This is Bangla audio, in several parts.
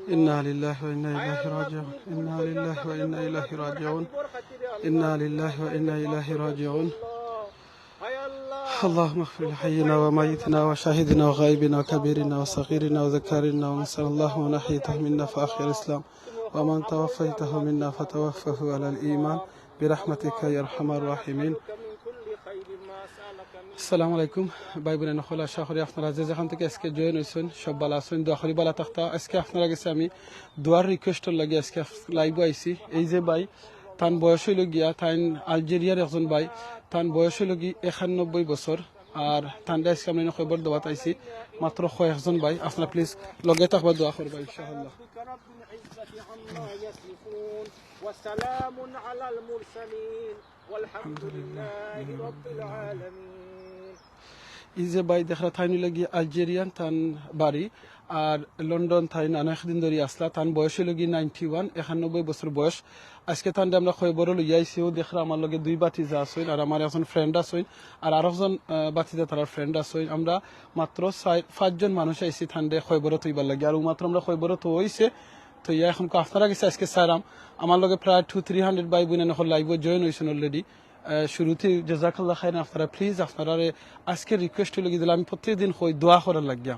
إنا لله وإنا إليه راجعون إنا لله وإنا إليه راجعون إنا لله وإنا إليه راجعون اللهم اغفر لحينا وميتنا وشاهدنا وغائبنا وكبيرنا وصغيرنا وذكارنا ومن الله من أحيته منا فأحيا الإسلام ومن توفيته منا فتوفه على الإيمان برحمتك يا أرحم الراحمين. আসসালামু আলাইকুম ভাই বোনেরা, নকল আশা করি আপনারা যে যেখান থেকে আজকে জয়েন হয়েছেন সব ভালো আছেন, দোয়া করি ভালো থাকতা। আজকে আপনারা কাছে আমি দোয়ার রিকোয়েস্টর লাগে আজকে লাইভ আইছি। এই যে ভাই তান বয়স হইল গিয়া, তাইন আলজেরিয়ার একজন ভাই, তান বয়স হইল গিয়ে 91 বছর। আর তান্ডে আজকে আমি খবর দেওয়াত আইছি মাত্র কয়েকজন ভাই। আপনারা প্লিজ লগে থাকবা, দোয়া করবা ইনশাআল্লাহ। وسلام على المرسلين والحمد لله رب العالمين. ইজে বাই দেখরা থাইনি লাগি আলজেরিয়ান তান বাড়ি, আর লন্ডন থাইন অনেকদিন ধরে আসলা। তান বয়স হইল গিয়ে 91, 91 বছর বয়স। আজকে তান্ডে আমরা খবর লইয়াইছিও। দেখরা আমার লগে দুই বাতিজা আসইন, আর আমার একজন ফ্রেন্ড আসইন, আর আরেকজন বাতিজা তার ফ্রেন্ড আসইন। আমরা মাত্র 5জন মানুষ আইছি থান্ডে খবর তৈবার লাগে। আর মাত্র আমরা খবর তো হইছে তো ইয়া এখন আপনারা গেছে আজকে সারাম আমার লগে প্রায় 200-300 ভাই বোন এখন লাইভে জয়েন হয়েছেন অলরেডি। শুরুতে জাযাকাল্লাহ খাইর। আপনারা প্লিজ আপনারা আজকে রিকোয়েস্ট হয়ে দিলাম, আমি প্রত্যেকদিন হই দোয়া করার লাগিয়া।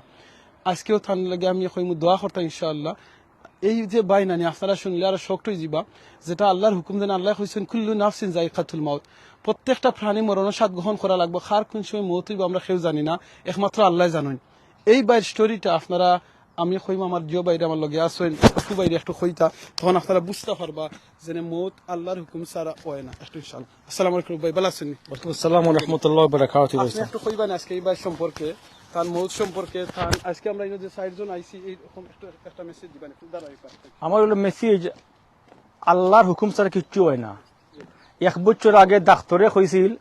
আজকেও থান লাগে আমি হই দোয়া করতাম ইনশাআল্লাহ। এই যে বাই নানি আপনারা শুনলে আর শক্ত হয়ে যাবা, যেটা আল্লাহর হুকুম দেন। আল্লাহ কইছেন কুল্লু নাফসিন যায়কাতুল মাউত, প্রত্যেকটা প্রাণী মরণের স্বাদ গ্রহণ করা লাগবে। কার কোন সময় মৌত হইব আমরা কেউ জানি না, একমাত্র আল্লাহ জানেন। এই বাইর স্টোরিটা আপনারা আমি কইম আমার জিও বাইরে আমার লগে আসেন একটু বাইরে একটু কইতা, তখন আপনারা বুঝতে পারবা যে মৌত আল্লাহর হুকুম ছাড়া হয় না। একটু ইনশাআল্লাহ। আসসালামু আলাইকুম ভাই, ভালো আছেন? ওয়ালাইকুম আসসালাম ওয়া রাহমাতুল্লাহি ওয়া বারাকাতুহু। আপনি একটু কইবেন আজকে এই ভাই সম্পর্কে, তার মৌত সম্পর্কে। তার আজকে আমরা এই যে 4জন আইছি, এই রকম একটা মেসেজ দিবেন একটু দাঁড়াই পারেন। আমার হলো মেসেজ, আল্লাহর হুকুম ছাড়া কিচ্ছু হয় না। 1 বছর আগে ডাক্তারে কইছিল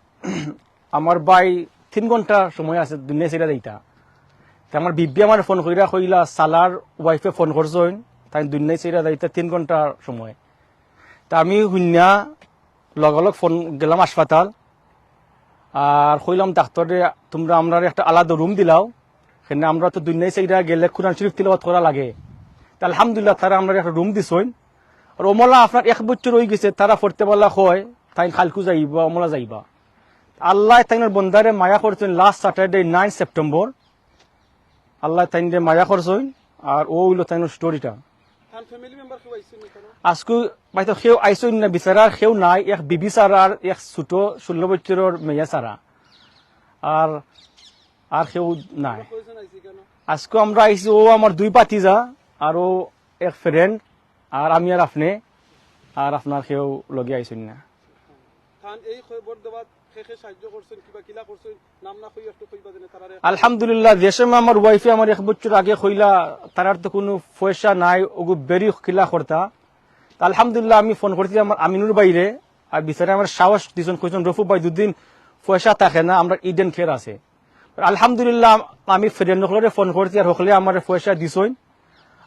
আমার ভাই 3 ঘন্টা সময় আছে দুনিয়া ছেড়ে যাইতা। আমার বিবি আমার ফোন কইরা কইলা সালার ওয়াইফে ফোন করছইন তাই দুনিয়া ছেড়ে যাইতা 3 ঘন্টা সময়। তা আমি হুন্যা লগালগ ফোন গেলাম হাসপাতাল, আর কইলাম ডাক্তারে তোমরা আমরা একটা আলাদা রুম দিলাও, সেখানে আমরা তো দুনিয়া ছেড়ে গেলে কুরআন শরীফ তিলাওয়াত করা লাগে। তা আলহামদুলিল্লাহ তারা আমরা একটা রুম দিছইন। আর ওমলা আপনার 1 বছর হয়ে গেছে, তারা পড়তে বলা হয় তাই খালকু যাইবা ওমলা যাইবা। আল্লাহ তাইনের বন্দারে মায়া করছেন লাস্ট স্যাটারডে 9 সেপ্টেম্বর। আল্লাহ তাইনরে মায়া করছেন, আর ও হইল তাইনের স্টোরিটা। আজকে বাইতো কেউ আইসইন না, বিচারার কেউ নাই, এক বিবি সারা আর এক ছোট 16 বছরের মেয়ে সারা, আর আর কেউ নাই। আজকে আমরা আইসি, ও আমার 2 বাতিজা আর ও এক ফ্রেন্ড, আর আমি আর আপনি, আর আপনার কেউ লগে আইসইন না। আলহামদুলিল্লাহ দেশে আমার ওয়াইফে আমার 1 বছর আগে কইলা তারার তো কোনো পয়সা নাই, ওগু বেরি খিলা করতা। আলহামদুলিল্লাহ আমি ফোন করছি আমার আমিনুর বাইরে, আর বিচারে আমার সাহস দিয়েছেন কইছেন রফু ভাই 2 দিন পয়সা থাকে না, আমরা ইডেন খের আছে। আলহামদুলিল্লাহ আমি ফ্রেন্ড হকলে ফোন করছি, আর হকলে আমার পয়সা দিছইন।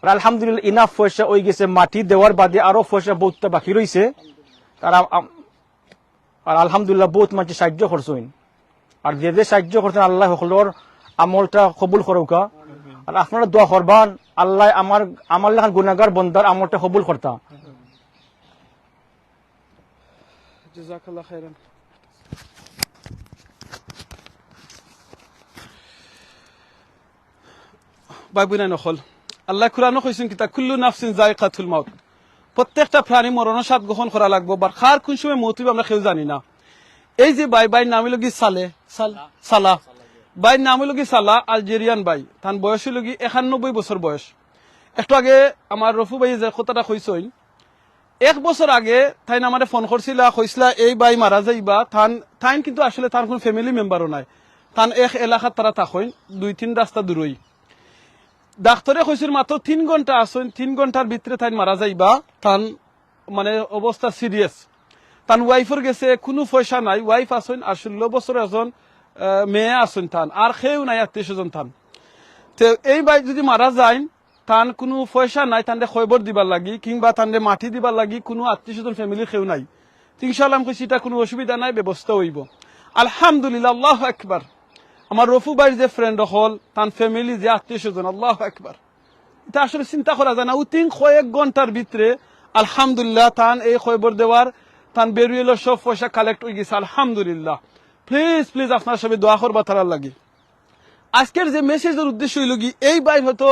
আর আলহামদুলিল্লাহ ইনাফ পয়সা হয়ে গেছে, মাটি দেওয়ার বাদে আরো পয়সা বহুতটা বাকি রয়েছে। তারা আর আলহামদুলিল্লাহ বহুত মানুষ সাহায্য করছেন, আর যে যে সাহায্য করছেন আল্লাহ সকলের আমলটা কবুল করুকা। আর আপনারা দোয়া করবান আল্লাহ আমার লেখান গুনাহগার বন্দার আমলটা কবুল করতা। জাযাকাল্লাহ খাইরান। ভাই বোন নকল আল্লাহ কুরআনে কইছেন কিতা কুল্লু নাফসিন যায়কাতুল মাউত, প্রত্যেকটা প্রাণী মরণের স্বাদ গ্রহণ করা লাগবে। কার কোন সময় মৌত হইব আমরা কেউ জানি না। এই যে ভাই নাম হইল কি সালাহ, ভাই নাম হইল কি সালাহ, আলজেরিয়ান ভাই। তার বয়স হইল কি 91 বছর বয়স। একটু আগে আমার রফু ভাই যে কথাটা কইছই, 1 বছর আগে তাই আমারে ফোন করছিল, কইসলা এই ভাই মারা যাইবা। তাইন কিন্তু আসলে তার কোন ফ্যামিলি মেম্বারও নাই, তান এক এলাকাত তারা থাকেন 2-3 রাস্তা দূরই। ডাক্তারে কইছিল মাত্র 3 ঘন্টা আসেন, 3 ঘন্টার ভিতরে তাই মারা যাইবা। তান মানে অবস্থা সিরিয়াস। তান ওয়াইফের গেছে কোনো পয়সা নাই, ওয়াইফ আসেন আর 16 বছর একজন মেয়ে আসেন, তান আর কেউ নাই আত্মীয়স্বজন। তান তো এই ভাই যদি মারা যায়, তান কোনো পয়সা নাই, তান খবর দিবার লাগি কিংবা তান মাটি দিবার লাগি কোনো আত্মীয়স্বজন ফ্যামিলির কেউ নাই। ইনশাআল্লাহ কইছি এটা কোনো অসুবিধা নাই, ব্যবস্থা হইব। আলহামদুলিল্লাহ, আল্লাহু আকবার। আমার রফু ভাইয়ের যে ফ্রেন্ড হল তার ফ্যামিলি যে আত্মীয় স্বজন, আল্লাহু আকবার, এটা আসলে চিন্তা করা যায় না। উতিন কয়েক ঘন্টার ভিতরে আলহামদুলিল্লাহ তান এই খবর দেওয়ার তান বেরিয়ে সব পয়সা কালেক্ট হয়ে গেছে, আলহামদুলিল্লাহ। প্লিজ প্লিজ আপনার সবাই দোয়া করবা তারার লাগে। আজকের যে মেসেজের উদ্দেশ্য হইল কি, এই বাইর হয়তো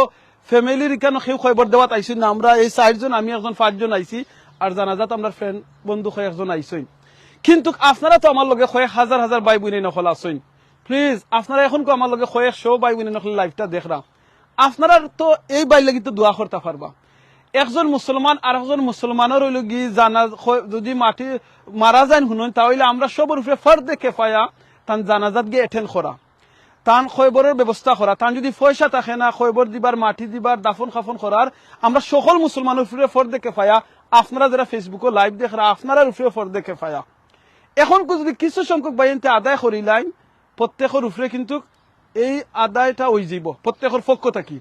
ফ্যামিলির কেন কেউ খবর দেওয়াত আইসি না, আমরা এই 4 জন, আমি একজন 5 জন আইসি, আর জানাজাত আমরা ফ্রেন্ড বন্ধু কয়েকজন আইসই। কিন্তু আপনারা তো আমার লগে কয়েক হাজার হাজার ভাই বোনে নকল আসইন। প্লিজ আপনারা এখন আমার লগে কয়েকশো ভাই বোনে নকল লাইভটা দেখরা, আপনারা তো এই বাই লাগি তো দোয়া করতে পারবা। একজন মুসলমান আর একজন মুসলমানের হইল কি জানা যদি মাটি মারা যায় শুনুন, তাহলে আমরা সবর উপরে ফর্দে কেফায়া তান জানাজাত গিয়ে এটেন্ড করা, তান খবরের ব্যবস্থা করা, তান যদি পয়সা থাকে না খবর দিবার, মাটি দিবার, দাফন খাফন করার, আমরা সকল মুসলমানের উপরে ফর্দে কেফায়া, আপনারা যারা ফেসবুকে লাইভ দেখরা আপনারা উপরে ফর্দে কেফায়া। এখন যদি কিছু সংখ্যক বাইনতে আদায় করিলাই, প্রত্যেকের উপরে কিন্তু এই আদায়টা ওই যাব প্রত্যেকের পক্ষ থাকি।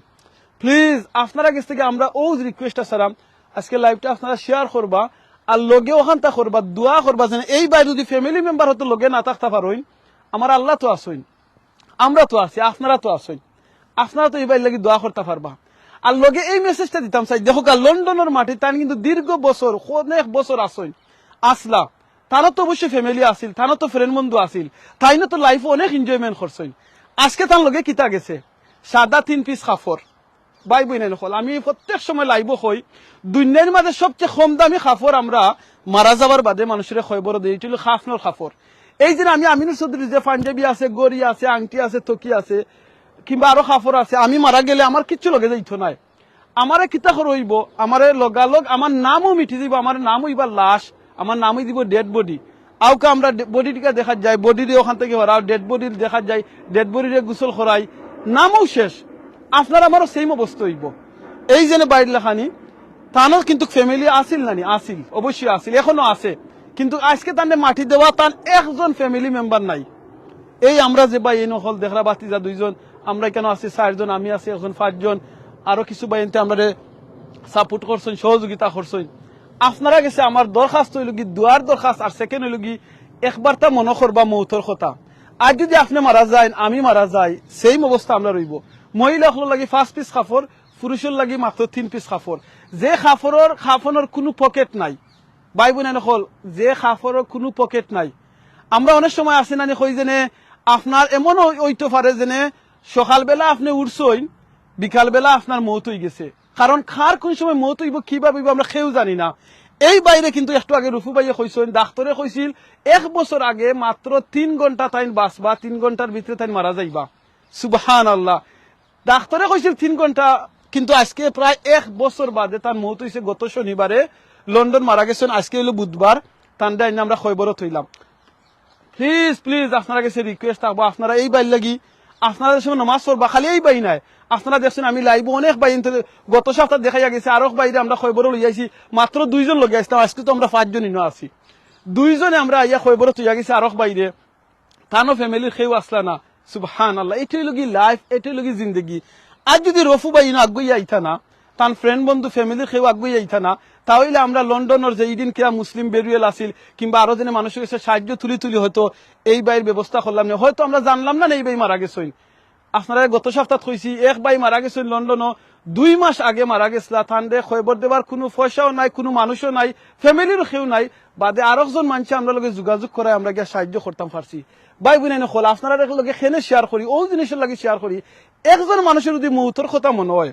প্লিজ আপনারা কাছ থেকে আমরা ও রিকোয়েস্ট আসারাম, আজকে লাইভটা আপনারা শেয়ার করবা, আর লগে ওখানটা করবা, দোয়া করবা যেন এই বাই যদি ফ্যামিলি মেম্বার হতো লগে না থাকতে পারইন, আমার আল্লাহ তো আসইন, আমরা তো আছি, আপনারা তো আসইন, আপনারা তো এই বাই লাগি দোয়া করতে পারবা। আর লগে এই মেসেজটা দিতাম চাই, দেখো লন্ডনের মাটি তাই কিন্তু দীর্ঘ বছর অনেক বছর আসইন আসলা, তারও তো অবশ্যই ফ্যামিলি আসিল, তারও তো ফ্রেন্ড বন্ধু আসিল, তাই না তো লাইফে অনেক এনজয়মেন্ট করছেন। আজকে তার লগে কিতা গেছে সাদা 3 পিস কাপড়। বাই বই নাই নকল, আমি প্রত্যেক সময় লাইভ হই, দুনিয়ার মাঝে সবচেয়ে কম দামি কাপড় আমরা মারা যাবার বাদে মানুষের খবর দিই, এটা হলো খাফনের কাপড়। এই যে আমি আমিনুর চৌধুরী যে পাঞ্জাবি আছে, গড়ি আছে, আংটি আছে, তকি আছে, কিংবা আরো কাপড় আছে, আমি মারা গেলে আমার কিচ্ছু লগে যাইত নাই, আমারে কিতা রইব, আমারে লগালগ আমার নামও মিটি দিব, আমার নাম হইবার লাশ, আমার নামই দিব ডেড বডি। আউকে আমরা বডিটিকে দেখা যায়, বডির ওখান থেকে হরাও, ডেড বডির দেখা যায়, ডেড বডিরে গোসল করাই, নামও শেষ। আপনার আমারও সেম অবস্থা হইব। এই যে বাইর লেখানি তানও কিন্তু ফ্যামিলি আসিল নানি, আসিল অবশ্যই আসিল, এখনো আছে, কিন্তু আজকে তানে মাটি দেওয়া তার একজন ফ্যামিলি মেম্বার নাই। এই আমরা যে ভাই এই নহল দেখরা বাতিজা 2 জন, আমরা কেন আছি 4 জন, আমি আছি এখন 5 জন, আরো কিছু বাইনতে আমরা সাপোর্ট করছেন, সহযোগিতা করছেন। আপনারা গেছে আমার দরখাস্ত হইল কি দুয়ার দরখাস্ত, আর সেকেন্ড হইল কি একবার তা মনে করবা মৌতর কথা। আর যদি আপনি মারা যায়, আমি মারা যাই, সেই অবস্থা আমরা রইব। মহিলা হল লাগি 5 পিস কাপড়, পুরুষের লাগি মাত্র 3 পিস কাপড়। যে কাপড়ের কোনো পকেট নাই, ভাই বোন হল যে কাপড়ের কোনো পকেট নাই। আমরা অনেক সময় আসি না কই যেনে আপনার এমন হইতে পারে যেনে সকালবেলা আপনি উঠছইন, বিকালবেলা আপনার মৌত হয়ে গেছে, কারণ খার কোন সময় মৌত হইব কিভাবে আমরা কেউ জানি না। এই বাইরে কিন্তু একটু আগে রুফু ভাইয়ে কইছেন, ডাক্তারে কইছিল 1 বছর আগে মাত্র 3 ঘন্টা তাইন বাঁচবা, 3 ঘন্টার ভিতরে তাইন মারা যাইবা। সুবহানাল্লাহ, ডাক্তারে কইছিল 3 ঘন্টা, কিন্তু আজকে প্রায় 1 বছর বাদে তার মৌত হইছে। গত শনিবারে লন্ডন মারা গেছেন, আজকে হইল বুধবার, তার ডাইন আমরা খবরত হইলাম। প্লিজ প্লিজ আপনারা কাছে রিকোয়েস্ট থাকবো, আপনারা এই বাইর লাগি আপনারা সময় নামাজ পড়বা, খালি এই বাই নাই। আপনারা দেখছেন আমি লাইভ অনেক বাই, গত সপ্তাহ দেখা গেছে আরো বাইরে আমরা খবর লইয়াছি, মাত্র 2 জন লগে আসতাম, আজকে তো আমরা 5 জন আছি, 2 জনে আমরা আইয়া খবর তুইয়া গেছি আরো বাইরে, তানো ফ্যামিলির কেউ আসলা না। সুবহানাল্লাহ, এটাই লগি লাইফ, এটাই লগি জিন্দগি। আর যদি রফু বাই না আগুই আইতা না, তার ফ্রেন্ড বন্ধু ফ্যামিলির কেউ আগুই আইতা না, তাহলে আমরা লন্ডনের যে ইদিন কিয়া মুসলিম বেরিয়েল আসিল, কিংবা আরো জনে মানুষের কাছে সাহায্য তুলি হয়তো এই বাইর ব্যবস্থা করলাম না, হয়তো আমরা জানলাম না এই বাই মারা গেছেন। আপনারা গত সপ্তাহ কইছি 1 বাই মারা গেছেন লন্ডনও, 2 মাস আগে মারা গেছিল, তান্ডে খবর দেবার কোনো পয়সাও নাই, কোনো মানুষও নাই, ফ্যামিলির কেউ নাই, বাদে আরেকজন মানুষ আমরা লগে যোগাযোগ করে আমরা গিয়ে সাহায্য করতাম পারছি। ভাই বোন হল আপনারা লগে খেনে শেয়ার করি, ও জিনিসের লাগে শেয়ার করি। একজন মানুষের যদি মৌতর কথা মনে হয়,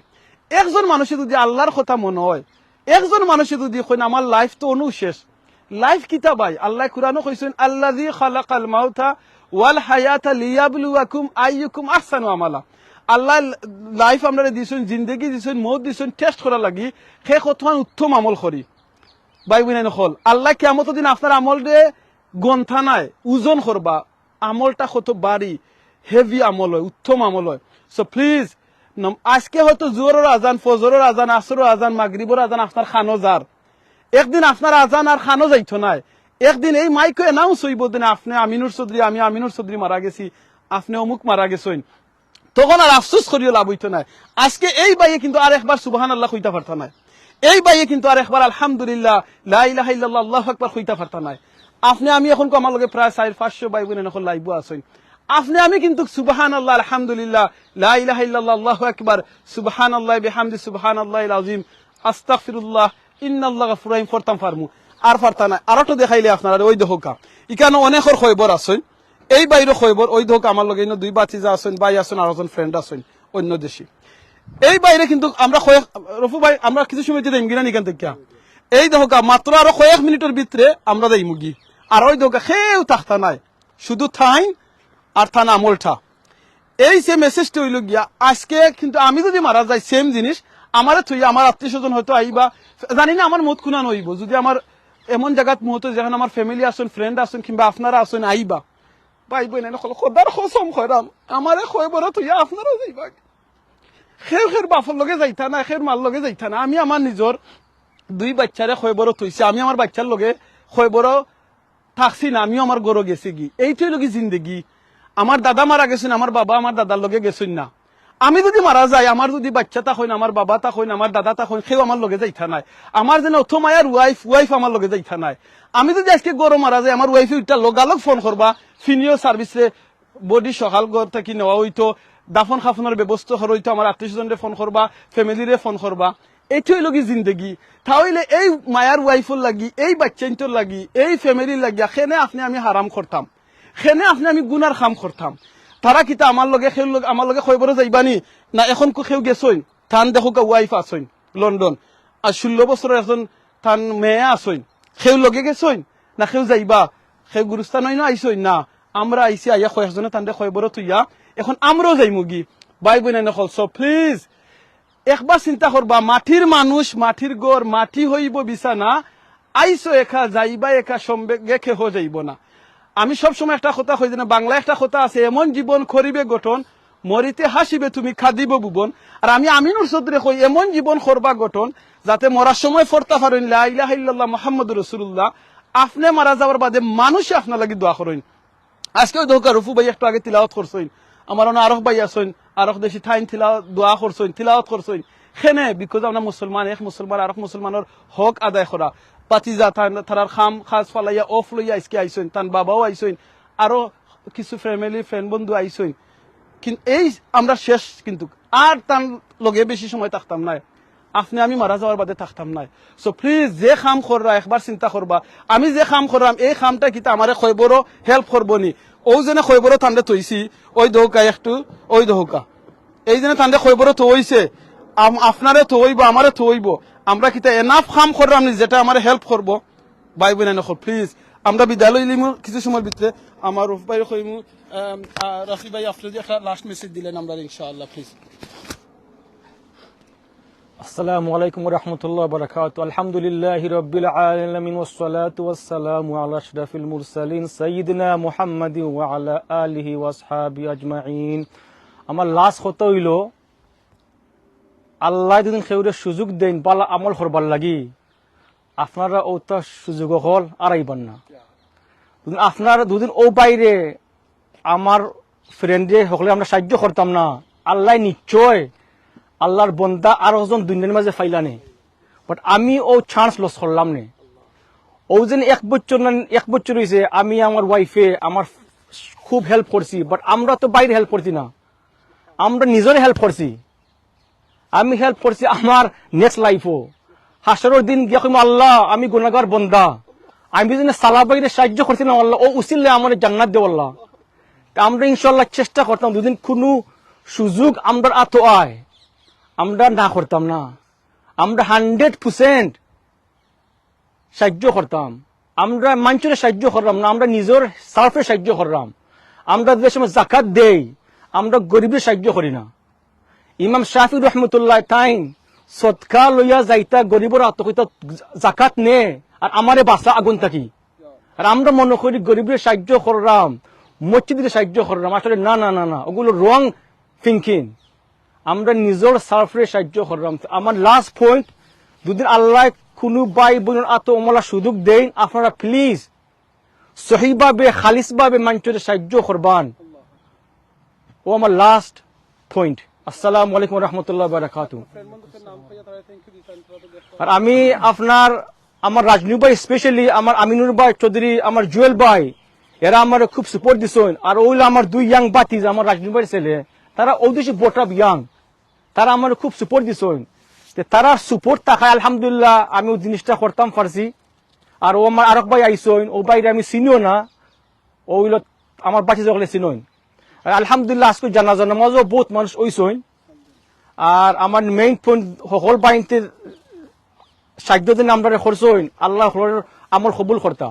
একজন মানুষের যদি আল্লাহর কথা মনে হয়, একজন মানুষের যদি আমার লাইফ তো অনু শেষ, লাইফ কিতা ভাই, আল্লাহ কুরআনে কইছেন আল্লাযী খালাকাল মাউতা ওয়াল হায়াতা লিয়াবলুয়াকুম আইয়ুকুম আহসানু আমালা। আল্লাহ লাইফ আমরা দিছেন, জিন্দেগি দিছেন, মৌত দিছেন টেস্ট করা লাগি, সে কতক্ষণ উত্তম আমল করি। ভাই বোন হল আল্লাহ কিয়ামতের দিন আপনার আমল রে গন্থা নাই, ওজন করবা, আমলটা কত বাড়ি হেভি আমল হয়, উত্তম আমল হয়। সো প্লিজ আজকে হয়তো জোহরের আজান, ফজরের আজান, আসরের আজান, মাগরিবের আজান আপনার খানো যার, একদিন আপনার আজান আর খানো যাইতো নাই, একদিন এই মাইকে অ্যানাউন্স হইব দিন আপনি আমিনুর চৌধুরী, আমি আমিনুর চৌধুরী মারা গেছি, আপনি অমুক মারা গেছেন, তখন আর আফসোস করিও লাভ হইতো নাই। আজকে এই বাইয়ে কিন্তু আর একবার সুবহানাল্লাহ কইতা পারতা নাই, এই বাইয়ে কিন্তু আর একবার আলহামদুলিল্লাহ লা ইলাহা ইল্লাল্লাহ আল্লাহু আকবার কইতা পারতা নাই। আপনি আমি এখন আমার লগে প্রায় 400-500 ভাই বোন এখন লাইভ আছেন, আপনি আমি কিন্তু সুবহানাল্লাহ আলহামদুলিল্লাহ লা ইলাহা ইল্লাল্লাহ আল্লাহু আকবার সুবহানাল্লাহি বিহামদি সুবহানাল্লাহিল আযীম আস্তাগফিরুল্লাহ ইন্নাল্লাহু গফুরুর রহিম পড়তাম পারমু আর পারতা না আর তো দেখাইলে আপনারা ওই দেখোকা ইকানো অনেকর খবর আছেন এই বাইরে খবর ওই দেখোকা আমার লগে ইনো দুই বাতিজা আছেন ভাই আছেন আর একজন ফ্রেন্ড আছেন অন্য দেশি এই বাইরে কিন্তু আমরা রফু ভাই আমরা কিছু সময় যেতে ইমগিনা নিকান থেকে এই দেখোকা মাত্র আরো কয়েক মিনিটের ভিতরে আমরা যাই মুগি আর ওই দেখোকা কেউ থাকতা নাই শুধু থাই আর থান আমলটা এই সে মেসেজটা হইল গিয়া আজকে কিন্তু আমি যদি মারা যাই সেম জিনিস আমার থই আমার আত্মীয় স্বজন হয়তো আইবা জানি না আমার মত খুনা নইব যদি আমার এমন জায়গাত মুহূর্তে যেখানে আমার ফ্যামিলি আসুন ফ্রেন্ড আসুন কিংবা আপনারা আসুন আইবা ভাই বই না খোদার খসম খরাম আমারে খবর তুই আপনারা যাইবা খের খের বাফর লগে যাইতা না খের মার লগে যাইতা না আমি আমার নিজর দুই বাচ্চারে খবর থইছি আমি আমার বাচ্চার লগে খবর থাকছি না আমিও আমার গরো গেছি গি এইটাই লগে জিন্দেগি আমার দাদা মারা গেছেন আমার বাবা আমার দাদার লগে গেছেন না আমি যদি মারা যাই আমার যদি বাচ্চা তা হইন আমার বাবা তা হইন আমার দাদা তা হইন কেউ আমার লগে যাইতা নাই আমার যেন অথমায়ার ওয়াইফ আমার লগে যাইতা নাই আমি যদি আজকে গরো মারা যাই আমার ওয়াইফে ওইটা লগালগ ফোন করবা ফিনিও সার্ভিসে বডি সকাল ঘর থেকে নেওয়া হইতো দাফন খাফনের ব্যবস্থা করা হইতো আমার আত্মীয় স্বজনরে ফোন করবা ফ্যামিলিরে ফোন করবা এইটাই লগি জিন্দগি তাহলে এই মায়ার ওয়াইফর লাগি এই বাচ্চাইন্তর লাগি এই ফ্যামিলির লাগিয়া খেনে আপনি আমি হারাম করতাম খেনে আপনি আমি গুনার খাম করতাম তারা কিতা আমার লগে আমার লগে খবর যাইবানি না এখন কেউ গেছইন থান দেখো ওয়াইফ আসইন লন্ডন আর 16 বছরের এখন থান মেয়ে আসইন সেও লগে গেছইন না সেও যাইবা সেও গুরুস্থান হইন আইসইন না আমরা আইসি আইয়া কয়েকজনে তান্ডে খবর তুইয়া এখন আমরাও যাইমুগি বাই বোন নকল সো প্লিজ একবার চিন্তা করবা মাটির মানুষ মাটির গড় মাটি হইব বিছানা আইসো একা যাইবা একা সম্বেগে কেহ যাইব না আমি সবসময় একটা কথা কই না বাংলা একটা কথা আছে এমন জীবন করিবে গঠন মরিতে হাসিবে তুমি খাদিব ভুবন আর আমি আমিনুর চৌধুরী কই এমন জীবন করবা গঠন যাতে মরার সময় ফরতা পারেন লা ইলাহা ইল্লাল্লাহ মুহাম্মাদুর রাসূলুল্লাহ আপনি মারা যাওয়ার বাদে মানুষ আপনার লাগি দোয়া করেন আজকে দোকা রুফু ভাই একটু আগে তিলাওয়াত করছেন আমার আরক ভাই আছেন আরক দেশি থাইন দোয়া করছেন তিলাওয়াত করছেন খেনে বিকজ আমরা মুসলমান এক মুসলমান আরক মুসলমানের হক আদায় করা পাতিজা তারার খাম খাস ফালাইয়া অফ লইয়া আজকে আইসেন তান বাবাও আইসেন আরো কিছু ফ্যামিলি ফ্রেন্ড বন্ধু আইসেন কিন্তু এই আমরা শেষ কিন্তু আর তার লগে বেশি সময় থাকতাম নাই আপনি আমি মারা যাওয়ার বাদে থাকতাম নাই সো প্লিজ যে খাম কররা একবার চিন্তা করবা আমি যে খাম করলাম এই খামটা কিতা আমারে খবরও হেল্প করবনি ও যেনে খবরও তান্ডে তৈছি ওই দৌকা একটু ওই দৌকা এই জন্য তান্ডে খবরও তো হইছে আপনারে তো হইব আমারে তো হইব আমরা কিতা এনাফ খাম করলাম যেটা আমার হেল্প করব ভাই বোন নকল প্লিজ আমরা বিদ্যালয় লিমু কিছু সময়ের ভিতরে আমার রফ ভাই কইমু রাফি ভাই আপনি যে একটা লাস্ট মেসেজ দিলেন আমরা ইনশাআল্লাহ প্লিজ আসসালামু আলাইকুম ওয়া রাহমাতুল্লাহি ওয়া বারাকাতুহু আলহামদুলিল্লাহি রাব্বিল আলামিন ওয়াস সালাতু ওয়াস সালামু আলা আশরাফিল মুরসালিন সাইয়্যিদিনা মুহাম্মাদিন ওয়া আলা আলিহি ওয়া আসহাবিহি আজমাইন আমার লাস্ট কথা হইল আল্লাহ যদি খেউরে সুযোগ দেন পালা আমল করবার লাগি আপনারা ওটা সুযোগ হল আর আইবান না আপনারা দুদিন ও বাইরে আমার ফ্রেন্ডে হলে আমরা সাহায্য করতাম না আল্লাহ নিশ্চয় আল্লাহর বন্দা আর ওজন দুনিয়ার মাঝে ফাইলানে বাট আমি ও চান্স লস করলাম নে ও যেন এক বছর হয়েছে আমি আমার ওয়াইফে আমার খুব হেল্প করছি বাট আমরা তো বাইরে হেল্প করছি না আমরা নিজরে হেল্প করছি আমি হেল্প করছি আমার নেক্সট লাইফও হাসরের দিন গিয়া কইম আল্লাহ আমি গুনাহগার বন্দা আমি যেন সালাবাইরে সাহায্য করছি না আল্লাহ ও উসিলে আমার জান্নাত দেও আল্লাহ আমরা ইনশাআল্লাহ চেষ্টা করতাম দুদিন কোনো সুযোগ আমরা আতো আয় আমরা না করতাম না আমরা 100% সাহায্য করতাম আমরা মানুষের সাহায্য করলাম না আমরা নিজের সার্ফে সাহায্য করলাম আমরা যে সময় যাকাত দেই আমরা গরিবের সাহায্য করি না ইমাম শাফি রহমতুল্লাহ তাইন সদকা লইয়া যাইতা গরিবের আত্মকতা যাকাত নে আর আমারে বাসা আগুন থাকি আর আমরা মনে করি গরিবের সাহায্য করলাম মসজিদের সাহায্য করলাম আসলে না না না না ওগুলো রং থিঙ্কিং আমরা নিজের সার্ফে সাহায্য করলাম আমার লাস্ট পয়েন্ট দুদিন আল্লাহ কোনো ভাই বোনের আত্মমলা সুযোগ দেন আপনারা প্লিজ সহিভাবে খালিসভাবে মানুষের সাহায্য করবান ও আমার লাস্ট পয়েন্ট আসসালামু আলাইকুম রহমতুল্লাহ বারাকাতুহু আর আমি আপনার আমার রাজনু ভাই স্পেশালি আমার আমিনুর ভাই চৌধুরী আমার জুয়েল ভাই এরা আমার খুব সাপোর্ট দিছেন। আর ওইলো আমার 2 ইয়াং বাতিজ, আমার রাজনীতির ছেলে, তারা ওদেশে বোটাপ ইয়াং, তারা আমার খুব সাপোর্ট দিছেন। তারা সাপোর্ট থাকায় আলহামদুলিল্লাহ আমি ওই জিনিসটা করতাম পারছি। আর ও আমার আরেক ভাই আইসইন, ও বাইরে আমি চিনিও না, ওইলো আমার বাতি সকলে চিনইন। আলহামদুলিল্লাহ আজকে জানাজা নামাজও বহুত মানুষ ওইসইন। আর আমার মেইন পয়েন্ট সকল বাহিনীতে সাধ্য দিন আমরা খরচইন, আল্লাহ আমার কবুল করতা।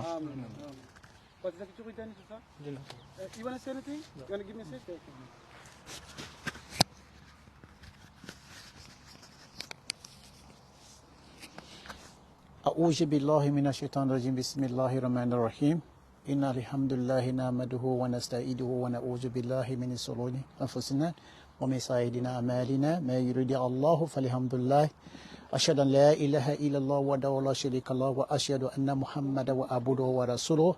أعوذ بالله من الشيطان الرجيم بسم الله الرحمن الرحيم إن الحمد لله نحمده ونستعينه ونعوذ بالله من شرور أنفسنا ومن سيئات أعمالنا ما يريد الله فالحمد لله أشهد أن لا إله إلا الله وحده لا شريك له وأشهد أن محمدا عبده ورسوله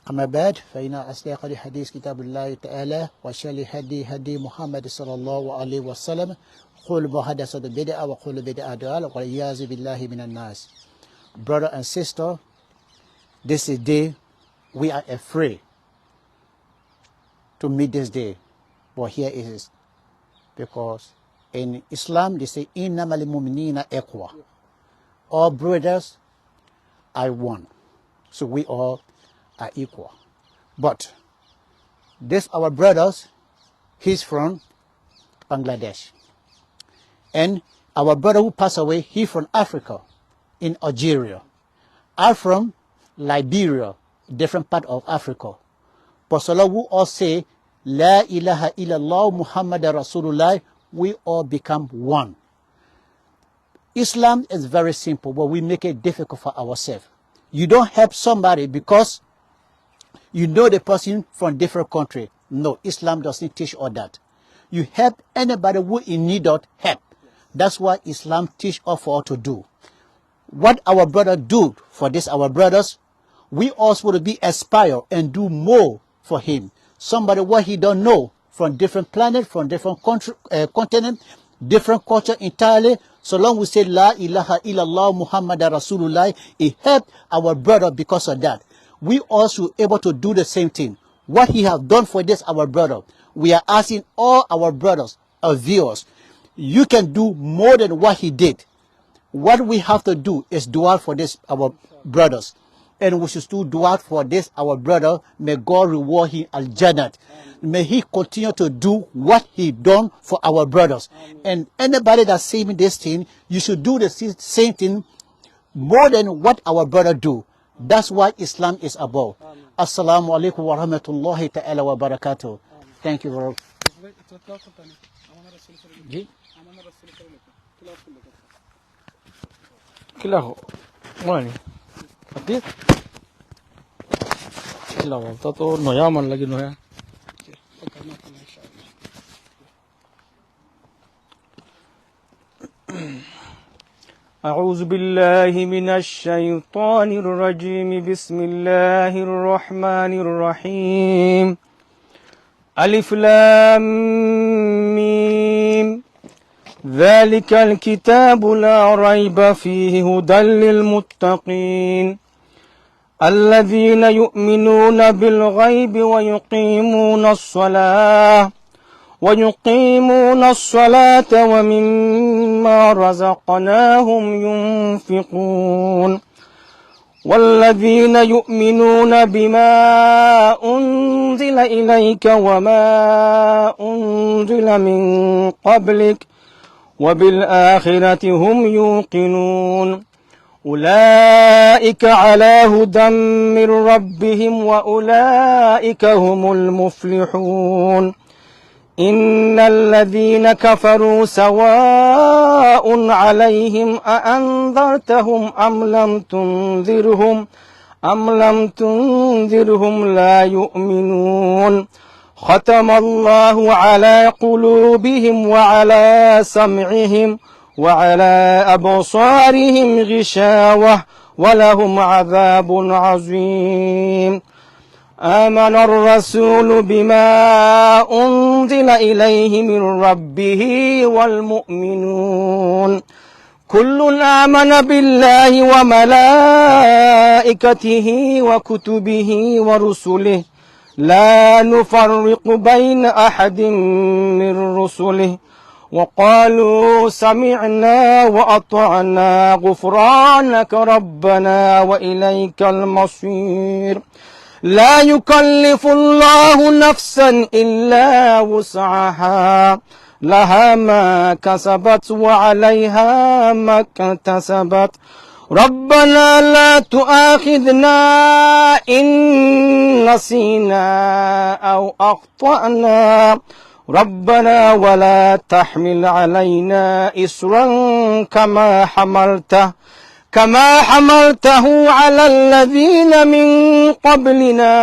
أما بعد فإن أصدق الحديث كتاب الله تعالى وشر الهدي هدي محمد صلى الله عليه وسلم كل محدثة بدعة وكل بدعة ضلالة والعياذ بالله من الناس. Brother and sister, this is day we are afraid to meet this day, but here it is, because in Islam they say innamal mu'minina ikhwa, all brothers are one, so we all are equal. But this our brothers, he's from Bangladesh, and our brother who passed away, he from Africa in Algeria. I'm from Liberia, different part of Africa. But so long we all say La ilaha illallah Muhammad Rasulullah, we all become one. Islam is very simple, but we make it difficult for ourselves. You don't help somebody because you know the person from different country. No, Islam doesn't teach all that. You help anybody who in need of help. That's what Islam teach us for to do. What our brother do for this, our brothers, we also will be aspire and do more for him. Somebody what he don't know from different planet, from different country, continent, different culture entirely. So long we say La ilaha illallah Muhammad Rasulullah, it helped our brother because of that. We also able to do the same thing. What he have done for this, our brother, we are asking all our brothers, our viewers, you can do more than what he did. What we have to do is dua for this, our brothers. And we should do dua for this, our brother. May God reward him al-Jannah. May he continue to do what he done for our brothers. And anybody that's saying this thing, you should do the same thing more than what our brother do. That's what Islam is about. Assalamu alaikum wa rahmatullahi ta'ala wa barakatuh. Thank you very much. Kila ho, mana ni? Hati? Kila ho, तो नया मन लगी नया. أعوذ بالله من الشيطان الرجيم بسم الله الرحمن الرحيم ألف لام ميم ذلك الكتاب لا ريب فيه هدى للمتقين الذين يؤمنون بالغيب ويقيمون الصلاة ومما رزقناهم ينفقون والذين يؤمنون بما أنزل إليك وما أنزل من قبلك وبالآخرة هم يوقنون أولئك على هدى من ربهم وأولئك هم المفلحون إن الذين كفروا سواء عليهم أأنذرتهم أم لم تنذرهم لا يؤمنون ختم الله على قلوبهم وعلى سمعهم وعلى أبصارهم غشاوة ولهم عذاب عظيم آمن الرسول بما أنزل إليه من ربه والمؤمنون كل آمن بالله وملائكته وكتبه ورسله لا نفرق بين أحد من رسله وقالوا سمعنا وأطعنا غفرانك ربنا وإليك المصير لا يكلف الله نفسا إلا وسعها لها ما كسبت وعليها ما اكتسبت ربنا لا تؤاخذنا إن نسينا أو أخطأنا ربنا ولا تحمل علينا إصرا كما حملته على الذين من قبلنا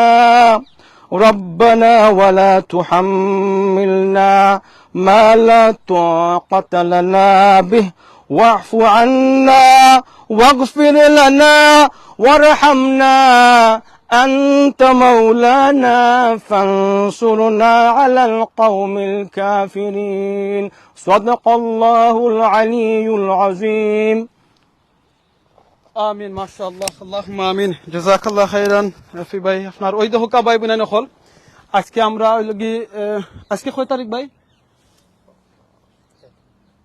ربنا ولا تحملنا ما لا طاقة لنا به واعف عنا واغفر لنا وارحمنا أنت مولانا فانصرنا على القوم الكافرين صدق الله العلي العظيم আমিন মাশাআল্লাহ আল্লাহুম্মা আমিন জাযাকাল্লাহু খাইরান রাফি ভাই আপনার ওই দেখো কা ভাই বুনাই নখল আজকে আমরা ওই লগি আজকে কয় তারিখ ভাই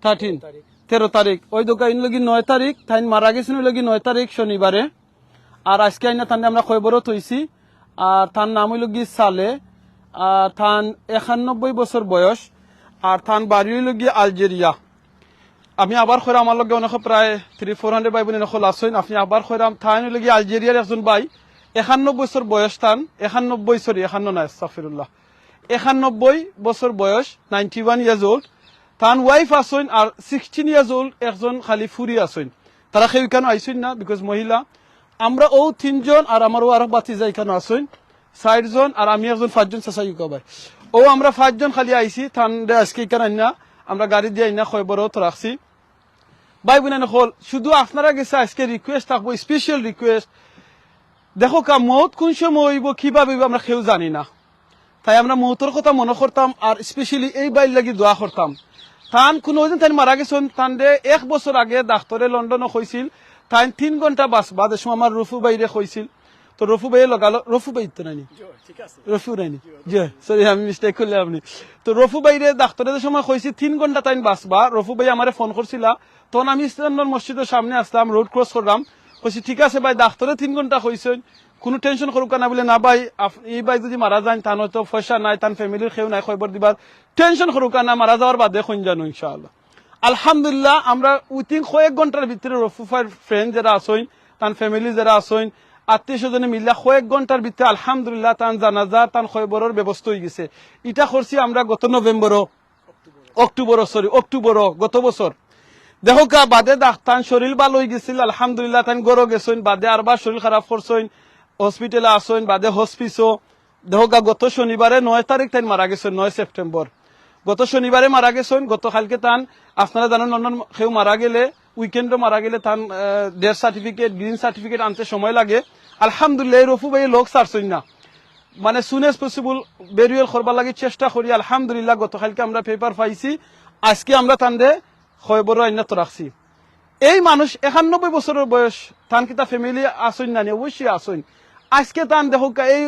13 তারিখ ওই দোকা ইন লগি 9 তারিখ তাইন মারা গেছেন ওই লগি 9 তারিখ শনিবারে আর আজকে আইনা তান আমরা খবরত হইছি আর তার নাম হইল গি সালে আর তান 91 বছর বয়স আর তান বাড়ি হইল গি আলজেরিয়া আমি আবার খয়রা আমার লগে অনেক প্রায় 300-400 ভাই বোন নখল আসেন আপনি আবার খয়রাম থাইন হইল গি আলজেরিয়ার একজন ভাই 91 বছর বয়স তান 91 না আস্তাগফিরুল্লাহ 91 বছর বয়স 91 ইয়ার্স ওল্ড তান ওয়াইফ আসেন আর 16 ইয়ার্স ওল্ড একজন খালি ফুরি আসেন তারা কেউ কেন আইসেন না বিকজ মহিলা আমরা ও 3 জন আর আমার ও আরো বাতি যাই কেন আসেন 4 জন আর আমি একজন 5 জন চাচাই ভাই ও আমরা 5 জন খালি আইছি তান আজকে কেন না আমরা গাড়ি দিয়ে না খবরত রাখছি ভাই বোন হল শুধু আপনারা গেছে আজকে রিকোয়েস্ট থাকবো স্পেশাল রিকোয়েস্ট দেখো কা মৌত কোন সময় হইব কিভাবে আমরা কেউ জানি না তাই আমরা মৌতের কথা মনে করতাম আর স্পেশালি এই বাইর লাগি দোয়া করতাম তান কোনো দিন তাই মারা গেছেন তান 1 বছর আগে ডাক্তারে লন্ডনে কইছিল তাই 3 ঘন্টা বাঁচবা যে সময় আমার রফু বাইরে কইছিল তো রফু ভাই লাগালো রফু ভাই তো নানি রফু নানি জি সরি আমি মিস্টেক করলে আপনি তো রফু বাইরে ডাক্তারে যে সময় কইছি 3 ঘন্টা তাই বাঁচবা রফু ভাই আমারে ফোন করছিল তখন আমি ইস্তানবুল মসজিদের সামনে আসলাম রোড ক্রস করলাম কইছি ঠিক আছে ভাই ডাক্তারে 3 ঘন্টা কইছেন কোনো টেনশন করুক না বলে না ভাই এই ভাই যদি মারা যায় তান হয়তো পয়সা নাই তান ফ্যামিলির কেউ নাই খবর দিবার টেনশন করুক না মারা যাওয়ার বাদে কোন জানো ইনশাআল্লাহ আলহামদুলিল্লাহ আমরা উইথিন কয়েক ঘন্টার ভিতরে রফুফার ফ্রেন্ড যারা আসেন তান ফ্যামিলি যারা আসেন আত্মীয় স্বজনে মিল্লা কয়েক ঘন্টার ভিতরে আলহামদুলিল্লাহ তান জানাজা তান খবরের ব্যবস্থা হয়ে গেছে এটা করছি আমরা গত অক্টোবর গত বছর দেখো কা বাদে ডাক্তার শরীর ভালো হয়ে গেছিল আলহামদুলিল্লাহ তান গরো গেছেন বাদে আরবার শরীর খারাপ করছেন হসপিটালে আসেন বাদে হসপিসও দেখো কা গত শনিবারে 9 তারিখ তাই মারা গেছেন 9 সেপ্টেম্বর গত শনিবারে মারা গেছেন গতকালকে তান আপনারা জানেন লন্ডন কেউ মারা গেলে উইকেন্ডে মারা গেলে তান ডেথ সার্টিফিকেট গ্রিন সার্টিফিকেট আনতে সময় লাগে আলহামদুলিল্লাহ রফু ভাই লোক ছাড়ছেন না মানে সুন এজ পসিবল বেরিয়াল করবার লাগে চেষ্টা করি আলহামদুলিল্লাহ গতকালকে আমরা পেপার পাইছি আজকে আমরা তানরে খবর আইনাত রাখছি এই মানুষ 91 বছরের বয়স তান কিতা ফ্যামিলি আসেন না অবশ্যই আসেন আজকে তান দেখো এই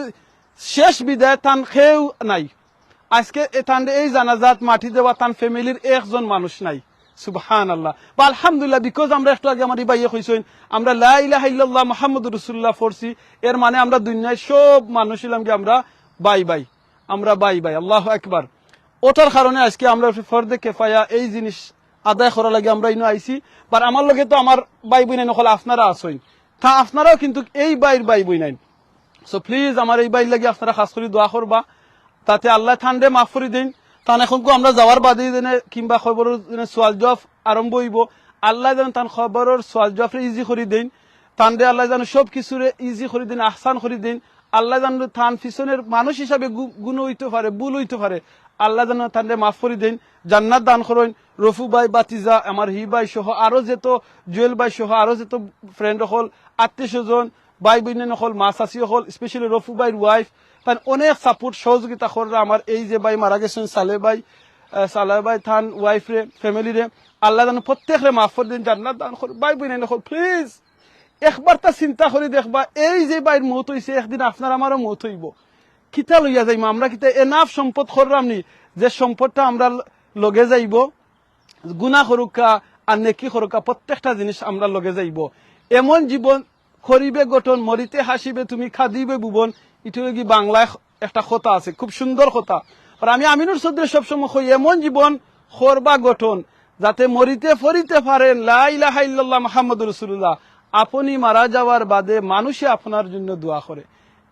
শেষ বিদায় তান কেউ নাই আজকে তান এই জানাজাত মাটি দেওয়া তান ফ্যামিলির একজন মানুষ নাই সুবহানাল্লাহ বা আলহামদুলিল্লাহ বিকজ আমরা একটু আগে আমার ভাইয়ে কইছেন আমরা লা ইলাহা ইল্লাল্লাহ মুহাম্মাদুর রাসূলুল্লাহ পড়ছি এর মানে আমরা দুনিয়ায় সব মানুষ ছিলাম কি আমরা বাই আল্লাহু আকবার ওটার কারণে আজকে আমরা ফরদে কিফায়া এই জিনিস আদায় করা লাগে আমরা ইনো আইছি আর আমার লগে তো আমার ভাই বোন নকল আপনারা আসেন তা আপনারাও কিন্তু এই ভাই বোন নাই সো প্লিজ আমার এই ভাই লাগি আপনারা খাস করে দোয়া করবা তাতে আল্লাহ ঠান্ডে মাফ করে দিন তান এখন আমরা যাওয়ার বাদে দিনে কিংবা খবরের সোয়াল জবাব আরম্ভ হইব আল্লাহ যেন তান খবরের সোয়াল জবাব ইজি করে দিন তানরে আল্লাহ যেন সব কিছুরে ইজি করে দিন আহসান করে দিন আল্লাহ যেন তান পিছনের মানুষ হিসাবে গুণ হইতে পারে ভুল হইতে পারে আল্লাহ যেন তানরে মাফ করে দিন জান্নাত দান করেন রফু ভাই বাতিজা আমার হি ভাই সহ আরো যেত জুয়েল ভাই সহ আরো যেত ফ্রেন্ড হল আত্মীয় স্বজন ভাই বোন হল মা চাচি হল স্পেশালি রফু ভাইয়ের ওয়াইফ তাই অনেক সাপোর্ট সহযোগিতা করে আমার এই যে ভাই মারা গেছেন সালে ভাই সালেহ ভাই থান ওয়াইফ রে ফ্যামিলি রে আল্লাহ যেন প্রত্যেকরে মাফ করে দিন, জান্নাত দান করুন। ভাই বোন প্লিজ একবার তা চিন্তা করে দেখবা, এই যে বাইর মৌত হইছে একদিন আপনার আমারও মৌত হইব। কিতা লইয়া যাইব আমরা, কিতা এনাফ সম্পদ করলাম নি যে সম্পদটা আমরা লগে যাইব, গুনাহ করুকা আর নেকি করুকা প্রত্যেকটা জিনিস আমরা লগে যাইব। এমন জীবন করিবে গঠন, মরিতে হাসিবে তুমি, খাদিবে ভুবন। এটা কি বাংলায় একটা কথা আছে, খুব সুন্দর কথা। আর আমি আমিনুর চৌধুরী সবসময় কই এমন জীবন করবা গঠন যাতে মরিতে ফরিতে পারেন লা ইলাহা ইল্লাল্লাহ মুহাম্মাদুর রাসূলুল্লাহ। আপনি মারা যাওয়ার বাদে মানুষে আপনার জন্য দোয়া করে,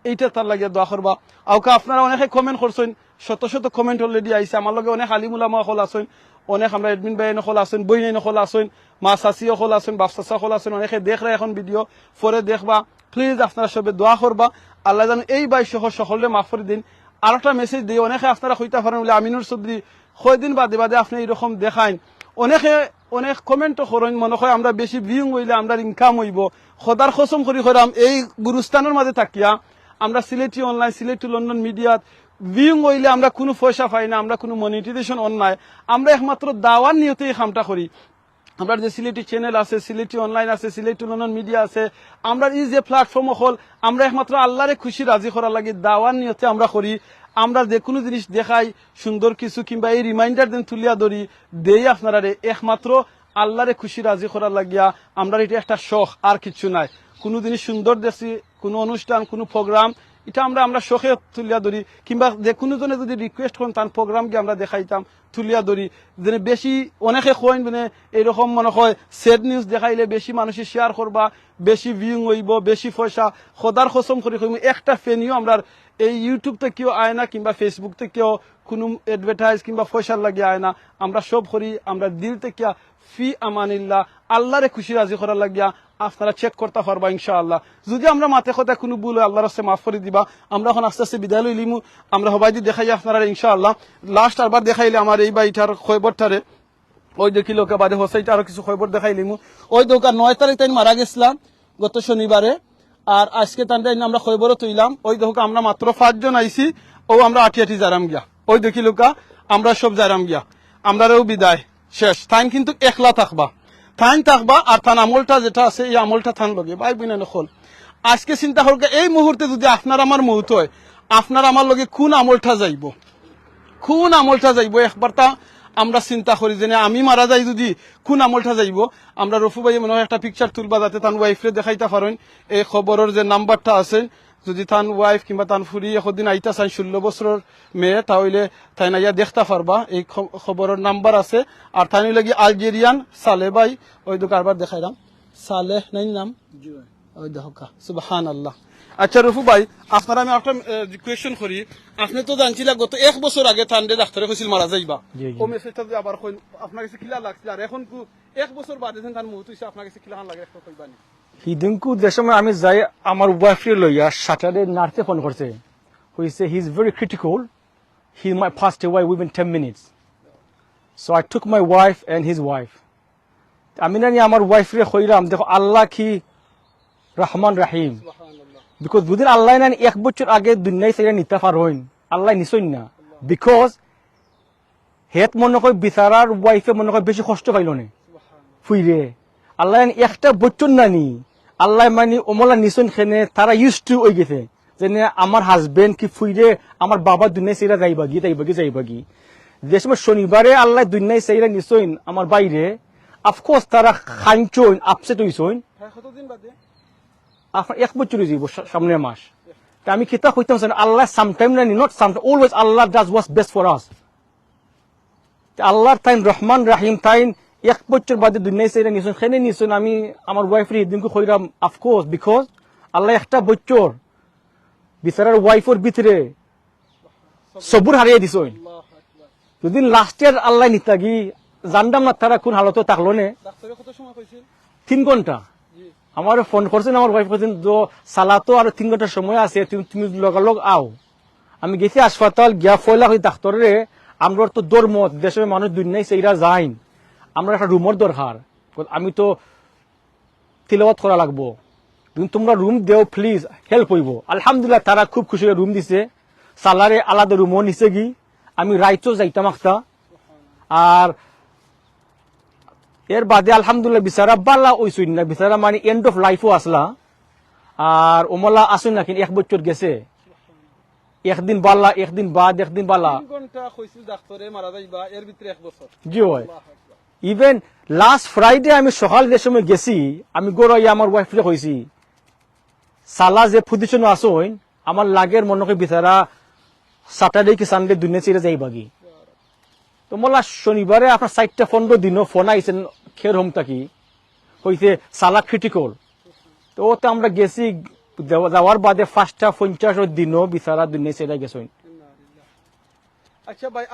এইটা তার লাগে দোয়া করবা। আউকা আপনারা অনেকে কমেন্ট করছেন, শত শত কমেন্ট অলরেডি আইছে। আমার লগে অনেক আলিম উলামা হল আছেন, অনেক আমরা এডমিন ভাই হল আছেন, বই হল আছেন, মা চাচিও হল আছেন, বাপ চাচা হল আছেন। অনেকে দেখরা এখন ভিডিও পরে দেখবা, প্লিজ আপনারা সবে দোয়া করবা আল্লাহ যেন এই বাই সহ সকলে মাফ করে দিন। আর একটা মেসেজ দিই, অনেকে আপনারা কইতে পারেন বলে আমিনুর চৌধুরী কয়দিন বাদে বাদে আপনি এইরকম দেখাইন, অনেকে অনেক কমেন্টও করেন, মনে হয় আমরা বেশি ভিউং হইলে আমরা ইনকাম হইব। খোদার কসম করি করাম, এই গুরুস্থানের মাঝে থাকিয়া আমরা সিলেটি অনলাইন, সিলেটি লন্ডন মিডিয়াত ভিউং হইলে আমরা কোনো পয়সা পাই না, আমরা কোনো মনিটাইজেশন অন নাই, আমরা একমাত্র দাওয়ার নিয়তে এই কামটা করি। আমরা যে সিলেটি চ্যানেল আছে, সিলেটি অনলাইন আছে, সিলেটি লন্ডন মিডিয়া আছে, আমরা এই যে প্ল্যাটফর্ম হল আমরা একমাত্র আল্লাহরে খুশি রাজি করার লাগে দাওয়ার নিয়তে আমরা করি। আমরা যে কোনো জিনিস দেখাই সুন্দর কিছু কিংবা এই রিমাইন্ডার দিন তুলিয়া ধরি দেই আপনারা একমাত্র আল্লাহরে খুশি রাজি করার লাগিয়া। আমরা এটা একটা শখ, আর কিছু নাই। কোনো জিনিস সুন্দর দেখছি, কোনো অনুষ্ঠান, কোনো প্রোগ্রাম, এটা আমরা শখে তুলিয়া ধরি, কিংবা যে কোনো জনে যদি রিকোয়েস্ট করেন তার প্রোগ্রাম গিয়ে আমরা দেখাইতাম তুলিয়া ধরি। যেন বেশি অনেকে কইন মানে এইরকম মনে হয় স্যাড নিউজ দেখাইলে বেশি মানুষে শেয়ার করবা, বেশি ভিউং হইব, বেশি পয়সা। খোদার কসম করে কইম একটা ফেনিও আমরা এই ইউটিউব থেকেও আয় না, কিংবা ফেসবুক থেকেও কোনো অ্যাডভার্টাইজ কিংবা পয়সার লাগিয়ে আয় না। আমরা সব করি আমরা দিল থেকে ফি আমানিল্লাহ, আল্লাহরে খুশি রাজি করার লাগিয়া। আপনারা চেক করতে পারবা ইনশাআল্লাহ। যদি আমরা মাথে কথা কোনো ভুল হয় আল্লাহর রাস্তায় মাফ করে দিবা। আমরা এখন আস্তে আস্তে বিদায় লইলিমু। আমরা সবাই দিয়ে দেখাই আপনারা ইনশাআল্লাহ। লাস্ট আরবার দেখাইলে আমার এই বাড়িটার খয়বরটারে ওই দেখি লোকে বাদে হোসাইটা আরো কিছু খবর দেখাইলিমু। ওই দোকান 9 তারিখ তাই মারা গেছিলাম গত শনিবারে, আর আজকে তার আমরা খবরও তুইলাম। ওই দেখো আমরা মাত্র 5 জন আইছি, ও আমরা আটি যারাম গিয়া। ওই দেখি লোকা আমরা সব যারাম গিয়া, আমরাও বিদায় শেষ। টাইম কিন্তু একলা থাকবা, থান থাকবা, আর থান আমলটা যেটা আছে এই আমলটা থান লগে ভাই বিনা নকল। আজকে চিন্তা করবে এই মুহূর্তে যদি আপনার আমার মুহূর্ত হয়, আপনার আমার লগে কোন আমলটা যাইব, কোন আমলটা যাইব একবার তা আমরা চিন্তা করি। যে আমি মারা যাই যদি কোন আমলটা যাইব। আমরা রফু ভাই মনে হয় একটা পিকচার তুলবা যাতে তার ওয়াইফরে দেখাইতে পারেন এই খবরের যে নাম্বারটা আছে। যদি তান ওয়াইফ কিংবা তান ফুরি একদিন আইতা চাই 16 বছরের মেয়ে, তাহলে তাই না ইয়া দেখতে পারবা। এই খবরের নাম্বার আছে। আর তাই লাগি আলজেরিয়ান সালেহ ভাই, ওই দোকান আরবার দেখাইলাম সালেহ নাই নাম, ওই দেখা সুবহানাল্লাহ। আচ্ছা রফু ভাই, আপনারা আমি একটা কোয়েশ্চন করি। আপনি তো জানছিলেন গত 1 বছর আগে তান্ডে ডাক্তারে কইছিল মারা যাইবা, ও মেসেজটা যদি আবার কই আপনার কাছে কিলা লাগছে? আর এখন 1 বছর বাদে তার মুহূর্ত হইছে, আপনার কাছে কিলা লাগে একটু কইবানি? হিদিনকু যে সময় আমি যাই আমার ওয়াইফকে লইয়া স্যাটারডে নার্সে ফোন করছে, হইছে he is very critical, he may pass away within 10 minutes. So I took my wife and his wife. আমি না আমার ওয়াইফরে কইরাম দেখো আল্লাহ কি রহমান রাহিম, বিকজ বুদিন আল্লাহ না 1 বছর আগে দুনিয়ায় সেটা নিতে পারইন, আল্লাহ নিছই না। বিকজ হেত মনে কয় বিচারার ওয়াইফে মনে কয় বেশি কষ্ট পাইল না ফুইরে। আল্লাহ একটা বছর নানি আল্লাহ মানে ওমলা নিছন খেনে তারা ইউজ টু হয়ে গেছে যে আমার হাজবেন্ড কি ফুইরে আমার বাবা দুনিয়ায় সেরা যাইবাগি যাইবাগি যাইবাগি। যে সময় শনিবারে আল্লাহ দুনিয়ায় সেরা নিছইন আমার বাইরে, অফকোর্স তারা খাইছইন, আপসেট হইছইন। কতদিন বাদে? আপনার 1 বছর যাইব, সামনের মাস। আমি কিতা কইতাম আল্লাহ সামটাইম নানি, not sometime, always Allah does what's best for us. আল্লাহর টাইম রহমান রাহিম টাইম 1 বছর বাদে দুনিয়ায় সেরা নিছইন খেনে নিছইন। আমি আমার ওয়াইফের দিনকে কইরাম অফকোর্স বিকজ আল্লাহ একটা বছর বিচারার ওয়াইফের ভিতরে সবুর হারিয়ে দিছইন। যদি লাস্ট ইয়ার আল্লাহ নিতাগি জানতাম না তারা কোন হালতে থাকলো নে। 3 ঘন্টা আমার ফোন করছেন, আমার ওয়াইফ করছেন সালাতো আর 3 ঘন্টার সময় আছে, তুমি লগালগ আও। আমি গেছি হাসপাতাল গিয়া ফয়লা হই ডাক্তারে, আমরা তো দরমত দেশের মানুষ দুনিয়ায় সেইরা যাইন, আমরা একটা রুমের দরকার, আমি তো তিলাওয়াত করা লাগবো, তোমরা রুম দেও প্লিজ, হেল্প হইব। আলহামদুলিল্লাহ তারা খুব খুশি রুম দিছে, সালারে আলাদা রুমও নিছে গি। আমি রাইতো যাইতাম একটা আর এর বাদে আলহামদুলিল্লাহ বিচারা বালা ওইসুন না, বিচারা মানে এন্ড অফ লাইফও আসলা। আর ওমলা আসুন না, কিন্তু 1 বছর গেছে, একদিন বালা, একদিন বাদ, একদিন বালা। 3 ঘন্টা কইছিল ডাক্তারে মারা যাইবা, এর ভিতরে 1 বছর। জি হয়। ইভেন লাস্ট ফ্রাইডে আমি সকাল যে সময় গেছি, আমি গড়াই আমার ওয়াইফরে কইছি সালা যে পজিশন আসুন আমার লাগের মনে হয় বিচারা স্যাটারডে কি সানডে দুনিয়া ছেড়ে যাই বাগি। তো মোলা শনিবারে আপনার 4-15 দিনও ফোন আইছেন খের হোম থাকি হইতে সালা ক্রিটিকল। তো ওতে আমরা গেছি, যাওয়ার বাদে 550 দিনও বিচারা দুনিয়া ছেড়ে গেছেন। আচ্ছা ভাই,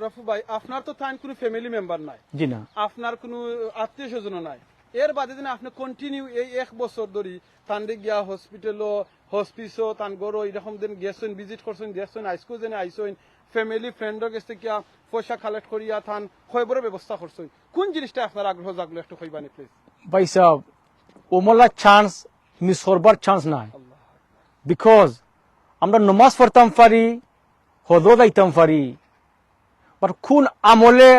রফু ভাই, আপনার তো তাই কোনো ফ্যামিলি মেম্বার নাই, জি না, আপনার কোনো আত্মীয় স্বজন নাই, এর বাদে দিন আপনি কন্টিনিউ এই 1 বছর ধরে তান্ডে গিয়া হসপিটালও হসপিসও তান গড়ো এরকম দিন গেছেন, ভিজিট করছেন, দেখছেন আইসকো যেন আইসেন, ফ্যামিলি ফ্রেন্ডর কাছ থেকে পয়সা কালেক্ট করিয়া থান খবরের ব্যবস্থা করছেন, কোন জিনিসটা আপনার আগ্রহ জাগলো একটু কইবানি প্লিজ। ভাই সাহেব ওমলা চান্স মিস করবার চান্স নাই, বিকজ আমরা নমাজ পড়তাম পারি, হজও যাইতাম পারি, বাট কোন আমলে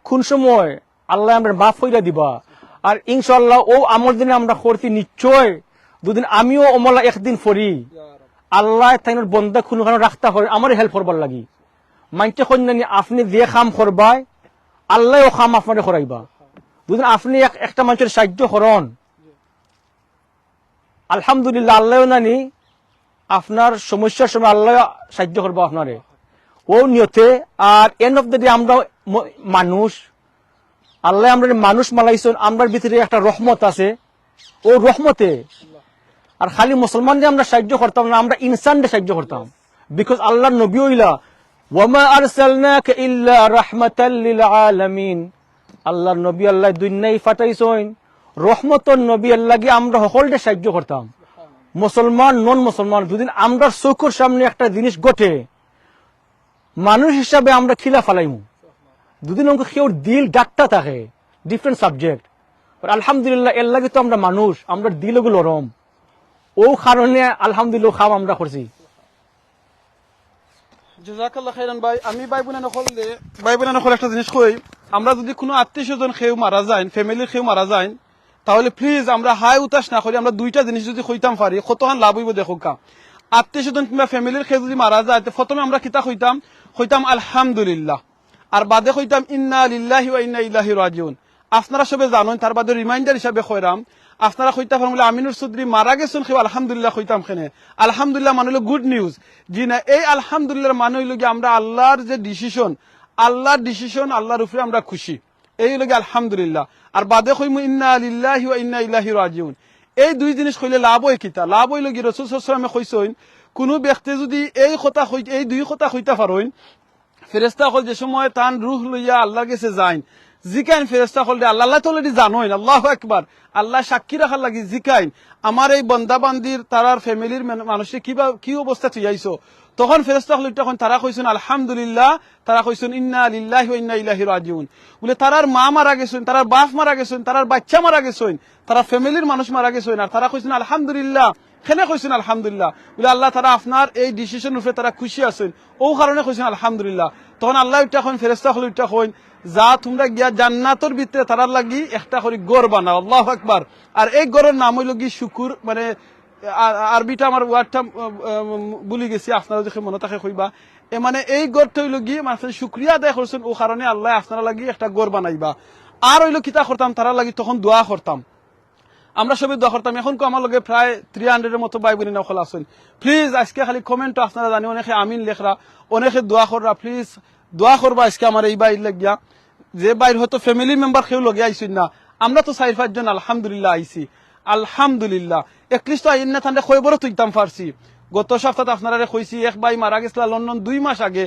কোন সময় আল্লাহ আমরা মাফ হইয়া দিবা। আর ইনশাল্লাহ ও আমল দিনে আমরা করতে নিশ্চয় দুদিন আমিও ওমলা একদিন ফরি আল্লাহ তাই বন্ধা কোনো কারণ রাখতে পারে আমার হেল্প করবার লাগি। মাইনতে কন্যানি আপনি যে কাম করবাই আল্লাহ ও কাম আপনারে করাইবা। দুদিন আপনি একটা মানুষের সাহায্য করন, আলহামদুলিল্লাহ আল্লাহ নানি আপনার সমস্যার সময় আল্লাহ সাহায্য করবো আপনারে ও নিয়তে। আর এন্ড অফ দ্য ডে আমরা মানুষ, আল্লাহ আমরা মানুষ মালাইছেন, আমরার ভিতরে একটা রহমত আছে, ও রহমতে আর খালি মুসলমানদের আমরা সাহায্য করতাম না, আমরা ইনসানদের সাহায্য করতাম। বিকজ আল্লাহর নবী হইলা ওয়ামা আরসালনাকা ইল্লা রাহমাতাল লিল আলামিন, আল্লাহর নবী আল্লাহ দুনিয়ায় পাঠাইছেন রহমতর নবী, আল্লাহকে আমরা সকলকে সাহায্য করতাম, মুসলমান নন মুসলমান। দুদিন আমরা চোখের সামনে একটা জিনিস ঘটে মানুষ হিসাবে আমরা খিলা ফালাইমু, দুদিন অঙ্ক কেউ দিল ডাক্তার থাকে, ডিফারেন্ট সাবজেক্ট। আলহামদুলিল্লাহ এর লাগে তো আমরা মানুষ, আমরা দিল ওগুলো রম, ও কারণে আলহামদুলিল্লাহ খাম আমরা করছি। জাযাকাল্লাহ খাইরান ভাই। আমি ভাই বোনা নকল একটা জিনিস কই, আমরা যদি কোনো আত্মীয় স্বজন কেউ মারা যায়, ফ্যামিলির কেউ মারা যায়, তাহলে প্লিজ আমরা হাই উতাস না করি, আমরা 2টা জিনিস যদি কইতাম পারি কতখান লাভ হইব দেখো কা। আত্মীয় স্বজন কিংবা ফ্যামিলির কেউ যদি মারা যায়, প্রথমে আমরা কিতা কইতাম আলহামদুলিল্লাহ, আর বাদে কইতাম ইন্না লিল্লাহি ওয়া ইন্না ইলাইহি রাজিউন। আপনারা সবে জানেন, তার বাদে রিমাইন্ডার হিসাবে কইরাম, আপনারা কইতা পারেন বলে আমিনুর চৌধুরী মারা গেছেন কেউ আলহামদুলিল্লাহ কইতাম খেনে। আলহামদুলিল্লাহ মানে হলো গুড নিউজ, জি না। এই আলহামদুলিল্লাহ মানে হইল কি আমরা আল্লাহর যে ডিসিশন, আল্লাহর উপরে আমরা খুশি, এই হইল কি আলহামদুলিল্লাহ। আর বাদে কইমু ইন্না লিল্লাহি ওয়া ইন্না ইলাইহি রাজিউন। এই 2 জিনিস কইলে লাভ হয় কিতা? লাভ হইল কি রাসূল সাল্লাল্লাহু আলাইহি ওয়াসাল্লামে কইছেন কোনো ব্যক্তি যদি এই 2 কথা কইতা পারেন, ফেরেশতা হল যে সময় তান রূহ লইয়া আল্লাহর কাছে যায়, জিকাইন ফেরেশতা হল আল্লাহ তো অলরেডি জানোই, আল্লাহু আকবার, আল্লাহ সাক্ষী রাখার লাগি জিকাইন আমার এই বন্দা বান্দির তারার ফ্যামিলির মানুষে কি অবস্থা থইয়াইছো, তখন ফেরেশতা হল তখন তারা কইছেন আলহামদুলিল্লাহ, তারা কইছেন ইন্না লিল্লাহি ওয়া ইন্না ইলাইহি রাজিউন। বলে তারার মা মারা গেছেন, তারার বাপ মারা গেছেন, তারার বাচ্চা মারা গেছেন, তারা ফ্যামিলির মানুষ মারা গেছেন, আর তারা কইছেন আলহামদুলিল্লাহ। খেনে কইছেন আলহামদুলিল্লাহ, বলে আল্লাহ তারা আপনার এই ডিসিশন উপরে তারা খুশি আছেন, ও কারণে কইছেন আলহামদুলিল্লাহ। তখন আল্লাহ উঠা কইন, ফেরেশতা হল উঠা কইন, যা তোমরা গিয়া জান্নাতের ভিতরে তারার লাগি একটা করে গড় বানাও, আল্লাহু আকবার। আর এই গড়ের নাম হইল কি শুকুর, মানে আরবিটা আমার ওয়ার্ডটা ভুলে গেছি, আপনারা যদি মনে থাকে কইবা। মানে এই গড়টা হইল কি মানে শুকরিয়া আদায় করছেন, ও কারণে আল্লাহ আপনারা লাগি একটা গড় বানাইবা। আর হইল কিতা করতাম, তারা লাগি তখন দোয়া করতাম, আমরা সবাই দোয়া করতাম। এখন আমার লগে প্রায় 300-এর মতো ভাই বোন নকল আছেন। প্লিজ আজকে খালি কমেন্ট আপনারা জানি, অনেকে আমিন লেখরা, অনেকে দোয়া কররা, প্লিজ দোয়া করবা আজকে আমার এই বাইর লাগিয়া, যে বাইর হয়তো ফ্যামিলি মেম্বার কেউ লগে আইসুন না, আমরা তো 4-5 জন আলহামদুলিল্লাহ আইসি, আলহামদুলিল্লাহ। একলিস্ট আইন না থানলে খবরও তুইতাম পারছি। গত সপ্তাহে আপনারা কইছি এক ভাই মারা গেছিল লন্ডন 2 মাস আগে,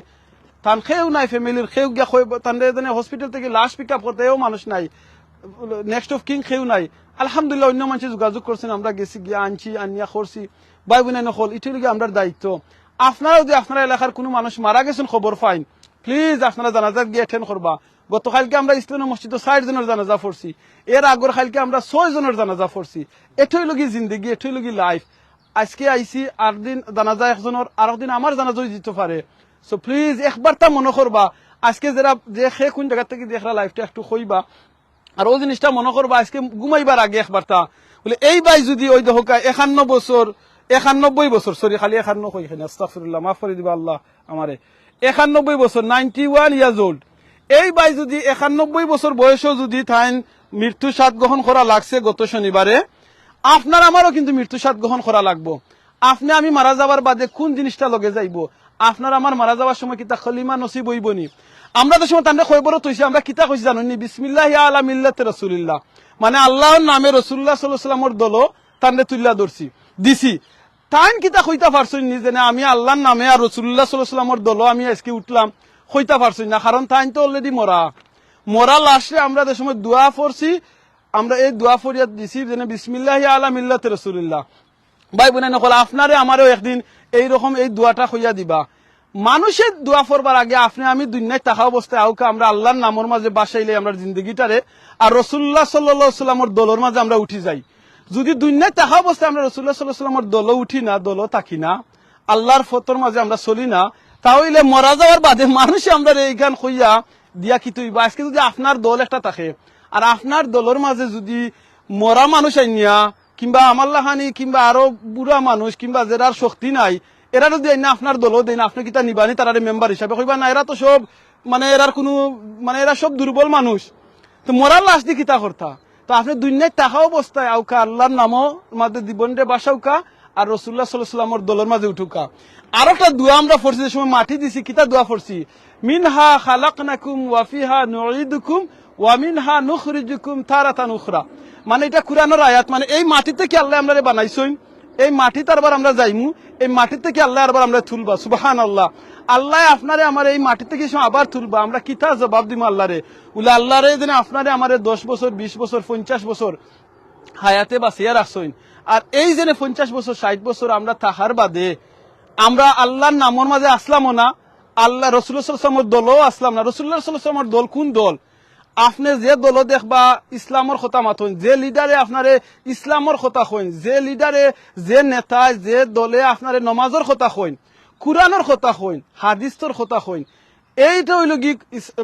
তান কেউ নাই ফ্যামিলির, কেউ গিয়া তান হসপিটাল থেকে লাশ পিক আপ করতেও মানুষ নাই, নেক্সট অফ কিং কেউ নাই। আলহামদুলিল্লাহ অন্য মানুষের যোগাযোগ করছেন, আমরা গেছি গিয়া আনছি, আনিয়া করছি, ভাই বোন নকল, এটি হল আমরা দায়িত্ব। আপনারাও যদি আপনার এলাকার কোনো মানুষ মারা গেছেন খবর পাইন, প্লিজ আপনারা জানাজা গিয়ে অ্যাটেন্ড করবা। গতকালকে আমরা ইসলামের মসজিদে 60 জনের জানাজা পড়ছি, এর আগর কালকে আমরা 6 জনের জানাজা পড়ছি। এটাই লগি জিন্দগি, এটাই লগি লাইফ। আজকে আইসি, আর দিন জানাজা একজনের, আর দিন আমার জানাজাই দিতে পারে। সো প্লিজ একবার তা মনে করবা, আজকে যারা যে সে কোন জায়গা থেকে দেখরা লাইফটা একটু কইবা আর ওই জিনিসটা মনে করবা আজকে ঘুমাইবার আগে একবার তা বলে এই ভাই যদি ওই দহকা 91 বছর সরি খালি 51 কই এখানে আস্তাগফিরুল্লাহ মাফ করে দিবা আল্লাহ আমারে 91 বছর 91 ইয়ার্স ওল্ড এই ভাই যদি 91 বছর বয়সও যদি থাইন মৃত্যু স্বাদ গ্রহণ করা লাগছে গত শনিবারে আপনার আমারও কিন্তু মৃত্যু স্বাদ গ্রহণ করা লাগবো আপনি আমি মারা যাবার বাদে কোন জিনিসটা লগে যাইব আপনার আমার মারা যাওয়ার সময় কিতা খলিমা নসিব হইবনি আমরা তো সময় তান্ডে খবরত হইছি আমরা কিতা কইছি জানুনি বিসমিল্লাহি আলা মিল্লাতি রাসূলিল্লাহ মানে আল্লাহর নামে রাসূলুল্লাহ সাল্লাল্লাহু আলাইহি ওয়াসাল্লামের দল তান্ডে তুইলা ধরছি দিছি তাইন কিতা কইতা পারছই নি যে আমি আল্লাহর নামে আর রাসূলুল্লাহ সাল্লাল্লাহু আলাইহি ওয়াসাল্লামের দল আমি আজকে উঠলাম কইতা পারছই না কারণ তাইন তো অলরেডি মরা লাশে আমরা যে সময় দোয়া পড়ছি আমরা এই দোয়া ফরিয়াদ দিছি যে বিসমিল্লাহি আলা মিল্লাতি রাসূলিল্লাহ ভাই বোন নকল আপনারে আমারও একদিন এইরকম এই দোয়াটা হইয়া দিবা মানুষের দোয়া করবার আগে আপনি আমি দুনিয়ায় থাকা অবস্থায় আউকা আমরা আল্লাহর নামের মাঝে বাসাইলে আমরা জিন্দগিটারে আর রাসূলুল্লাহ সাল্লাল্লাহু আলাইহি ওয়াসাল্লামের দলের মাঝে আমরা উঠি যাই যদি দুনিয়ায় থাকা অবস্থায় আমরা রাসূলুল্লাহ সাল্লাল্লাহু আলাইহি ওয়াসাল্লামের দল উঠি না দল থাকি না আল্লাহর ফতর মাঝে আমরা চলি না তাহলে মরা যাওয়ার বাদে মানুষে আমরা এই গান কইয়া দিয়া কি তুইবা আজকে যদি আপনার দল একটা থাকে আর আপনার দলের মাঝে যদি মরা মানুষ আইনিয়া কিংবা আমার লাহানি কিংবা আরো বুড়া মানুষ কিংবা যারা শক্তি নাই এরা যদি না আপনার দলও দেন আপনি কিতা নিবানি তারা মেম্বার হিসাবে কইবা না এরা তো সব মানে এরার কোনো মানে এরা সব দুর্বল মানুষ তো মরার লাশ দিয়ে কিতা করতা তো আপনি দুনিয়ায় টাকা অবস্থায় আউকা আল্লাহর নামও মাঝে জীবনরে বাসাউকা আর রাসূলুল্লাহ সাল্লাল্লাহু আলাইহি ওয়াসাল্লামের দলের মাঝে উঠুকা আর একটা দোয়া আমরা পড়ছি যে সময় মাটি দিছি কিতা দোয়া পড়ছি মিনহা খালাকনাকুম ওয়া ফিহা নুঈদুকুম ওয়া মিনহা নুখরিজুকুম তারাতান উখরা মানে এটা কুরআনের আয়াত মানে এই মাটি থেকে আল্লাহ আমরারে বানাইছেন এই মাটি তারবার আমরা যাইমু এই মাটি থেকে আল্লাহ আবার আমরা তুলবা সুবহানাল্লাহ আল্লাহ আপনারে আমার এই মাটি থেকে আবার তুলবা আমরা কিতা জবাব দিমু আল্লাহরে উলা আল্লাহরে যেন আপনারে আমারে 10 বছর 20 বছর 50 বছর হায়াতে বাঁচিয়া রাখছেন আর এই যে 50 বছর 60 বছর আমরা তাহার বাদে আমরা আল্লাহর নামের মাঝে আসলামও না আল্লাহ রাসূলুল্লাহ সাল্লাল্লাহু আলাইহি ওয়াসাল্লামের দলও আসলাম না রাসূলুল্লাহ সাল্লাল্লাহু আলাইহি ওয়াসাল্লামের দল কোন দল আপনি যে দল দেখবা ইসলামের কথা মাথুন যে লিডারে আপনারে ইসলামের কথা কইন যে লিডারে যে নেতা যে দলে আপনারে নমাজের কথা কইন কুরআনের কথা কইন হাদিসের কথা কইন এইটা হইল কি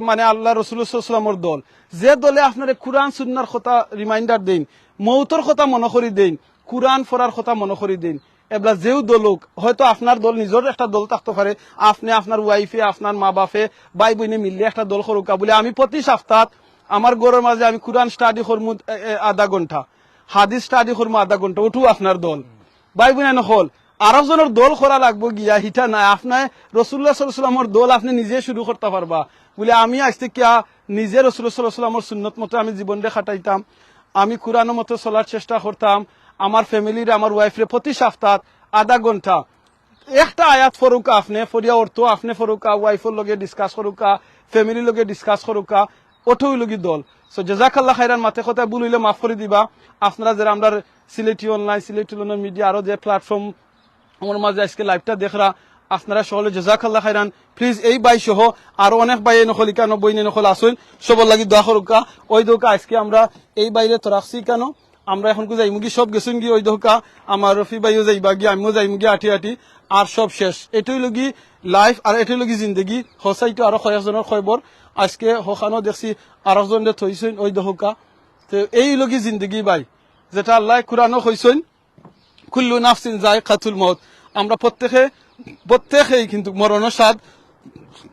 মানে আল্লাহ রাসূলুল্লাহ সাল্লাল্লাহু আলাইহি ওয়াসাল্লামের দল যে দলে আপনারে কুরআন সুন্নাহর কথা রিমাইন্ডার দেন মৌতের কথা মনে করি দেন কুরআন পড়ার কথা মনে করি দেন এবলা যেও দলক হয়তো আপনার দল নিজের একটা দল থাকতে পারে আপনি আপনার ওয়াইফে আপনার মা বাপে ভাই বোনে মিললে একটা দল করুকা বলে আমি প্রতি সপ্তাহ আমার ঘরের মাঝে আমি কুরআন স্টাডি করবো আধা ঘন্টা হাদিস স্টাডি করবো আধা ঘন্টা ওঠু আপনার দল ভাই বোনে নহল আরেকজনের দল করা লাগবো গিয়া হিটা নাই আপনার রাসূলুল্লাহ সাল্লাল্লাহু আলাইহি ওয়াসাল্লামের দল আপনি নিজে শুরু করতে পারবা বলে আমি আজ থেকে নিজে রাসূলুল্লাহ সাল্লাল্লাহু আলাইহি ওয়াসাল্লামের সুন্নত মতো আমি জীবনটা খাটাইতাম আমি কুরআনের মতো চলার চেষ্টা করতাম আমার ফ্যামিলির আমার ওয়াইফরে প্রতি সপ্তাহ আধা ঘন্টা একটা আয়াত ফরুকা আপনি ফরিয়া অর্থ আপনি ফরুকা ওয়াইফের লগে ডিসকাস করুকা ফ্যামিলির লগে ডিসকাস করুকা ওঠই লগি দল সো জাযাকাল্লাহ খাইরান মাতে কথা বলিলে মাফ করে দিবা আপনারা যারা আমরা Sylheti online Sylheti online media আরো যে প্ল্যাটফর্ম আমার মাঝে আজকে লাইভটা দেখরা আপনারা সকলে জাযাকাল্লাহ খাইরান প্লিজ এই ভাই সহ আরো অনেক ভাই নখলি কেন বই নখল আসুন সবার লাগি দোয়া করুকা ওই দোকা আজকে আমরা এই বাইরে তো রাখছি কেন আমরা এখন যাইমু গি সব গেছুন গি ওই দোকা আমার রফি ভাইও যাইবা গি আমিও যাইমু গি আটি আটি আর সব শেষ এটাই লগি লাইফ আর এটাই লগি জিন্দগি হসাইতো আরো কয়েকজনের খবর আজকে হখানো দেখছি আরেকজন থইছেন ওই দোকা তো এই লগি জিন্দগি ভাই যেটা আল্লাহ কুরআনও কইছেন কুল্লু নাফসিন যায়কাতুল মউত আমরা প্রত্যেকেই কিন্তু মরণের স্বাদ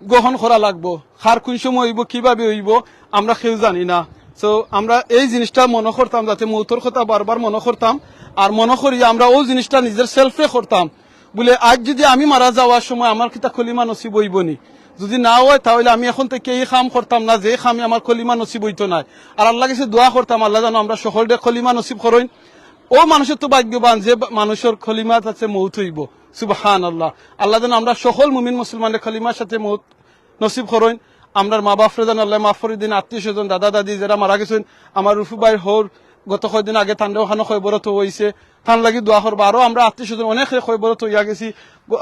গ্রহণ করা লাগবো কার কোন সময় হইব কিভাবে হইব আমরা কেউ জানি না তো আমরা এই জিনিসটা মনে করতাম যাতে মৌতের কথা বারবার মনে করতাম আর মনে করি আমরা ওই জিনিসটা নিজের সেলফে করতাম বলে আজ যদি আমি মারা যাওয়ার সময় আমার কিতা কলিমা নসিব হইবনি যদি না হয় তাহলে আমি এখন থেকে এই কাম করতাম না যে কামে আমার কলিমা নসিব হইতো না আর আল্লাহ কাছে দোয়া করতাম আল্লাহ যেন আমরা সকলকে কলিমা নসিব করেন ও মানুষের তো ভাগ্যবান যে মানুষের কলিমা আছে মৌত হইব সুবহানাল্লাহ আল্লাহ যেন আমরা সকল মুমিন মুসলমানের কলিমার সাথে মৌত নসিব করেন আমরা মা বাপরে যেন আল্লাহ মাফ করে দিন আত্মীয় স্বজন দাদা দাদি যারা মারা গেছেন আমার রুফু ভাই হর গত কয়েকদিন আগে ঠান্ডা ওখানে খবরত হয়েছে ঠান লাগি দোয়া করবো আরো আমরা আত্মীয় স্বজন অনেক খবরত হইয়া গেছি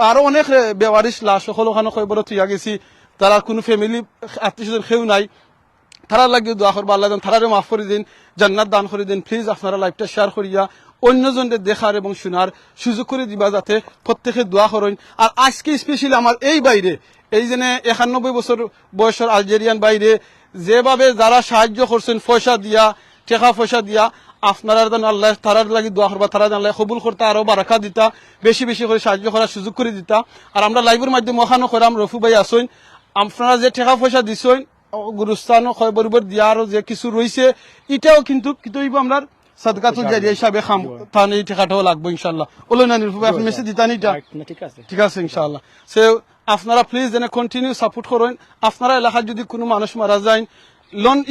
আরো অনেক বেওয়ারিশ লাশ সকল ওখানে খবরত হইয়া গেছি তারা কোনো ফ্যামিলি আত্মীয় স্বজন কেউ নাই তারা লাগিয়ে দোয়া করবো আল্লাহ তারা মাফ করে দিন জান্নাত দান করে দিন প্লিজ আপনারা লাইভটা শেয়ার করিয়া অন্যজনদের দেখার এবং শোনার সুযোগ করে দিবা, যাতে প্রত্যেকে দোয়া করেন। আর আজকে স্পেশালি আমার এই বাইরে এই যে 91 বছর বয়সের আলজেরিয়ান বাইরে যেভাবে যারা সাহায্য করছেন পয়সা দিয়া, টাকা পয়সা দিয়া, আপনারা যেন আল্লাহ তারার লাগি দোয়া করবা, তারা আল্লাহ কবুল করতে, আরো বারাকা দিতা, বেশি বেশি করে সাহায্য করার সুযোগ করে দিতা। আর আমরা লাইভের মাধ্যমে ওখানো করাম, রফু ভাই আসইন, আপনারা যে টাকা পয়সা দিছেন গুরুস্থানও খবর দিয়া, আরো যে কিছু রয়েছে এটাও কিন্তু আমরা সাদকাতুল জারিয়া হিসাবে খাম, তাহলে এই টাকাটাও লাগবে ইনশাআল্লাহ। ওলো না রফু ভাই, আপনি মেসেজ দিতান এটা? ঠিক আছে ইনশাআল্লাহ। সে আপনারা প্লিজ যেন কন্টিনিউ সাপোর্ট করেন। আপনারা এলাকায় যদি কোনো মানুষ মারা যায়,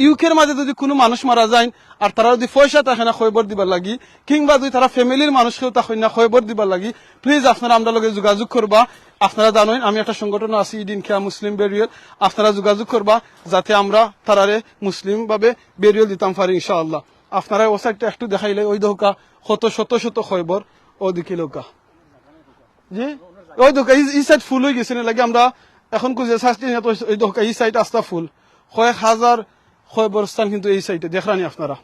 ইউকের মাঝে যদি কোনো মানুষ মারা যায় আর তারা যদি পয়সা থাকে না খবর দিবার লাগি, কিংবা যদি তারা ফ্যামিলির মানুষকেও থাকেন না খবর দিবার লাগি, প্লিজ আপনারা আমরা লগে যোগাযোগ করবা। আপনারা জানেন আমি একটা সংগঠন আছি ইদিন খেয়া মুসলিম বেরিয়াল, আপনারা যোগাযোগ করবা যাতে আমরা তারারে মুসলিম ভাবে বেরিয়াল দিতাম পারি ইনশাআল্লাহ। আপনারা ও সাইডটা একটু দেখাইলে ওই দোকা কত শত শত খবর ওদিকে লোকা, জি ওই দোকা এই সাইড ফুল হয়ে গেছে না লাগে, আমরা এখন খুঁজে শাস্তি ওই দোকা এই সাইড আস্তা ফুল, কয়েক হাজার খবরস্থান কিন্তু এই সাইডে দেখরানি। আপনারা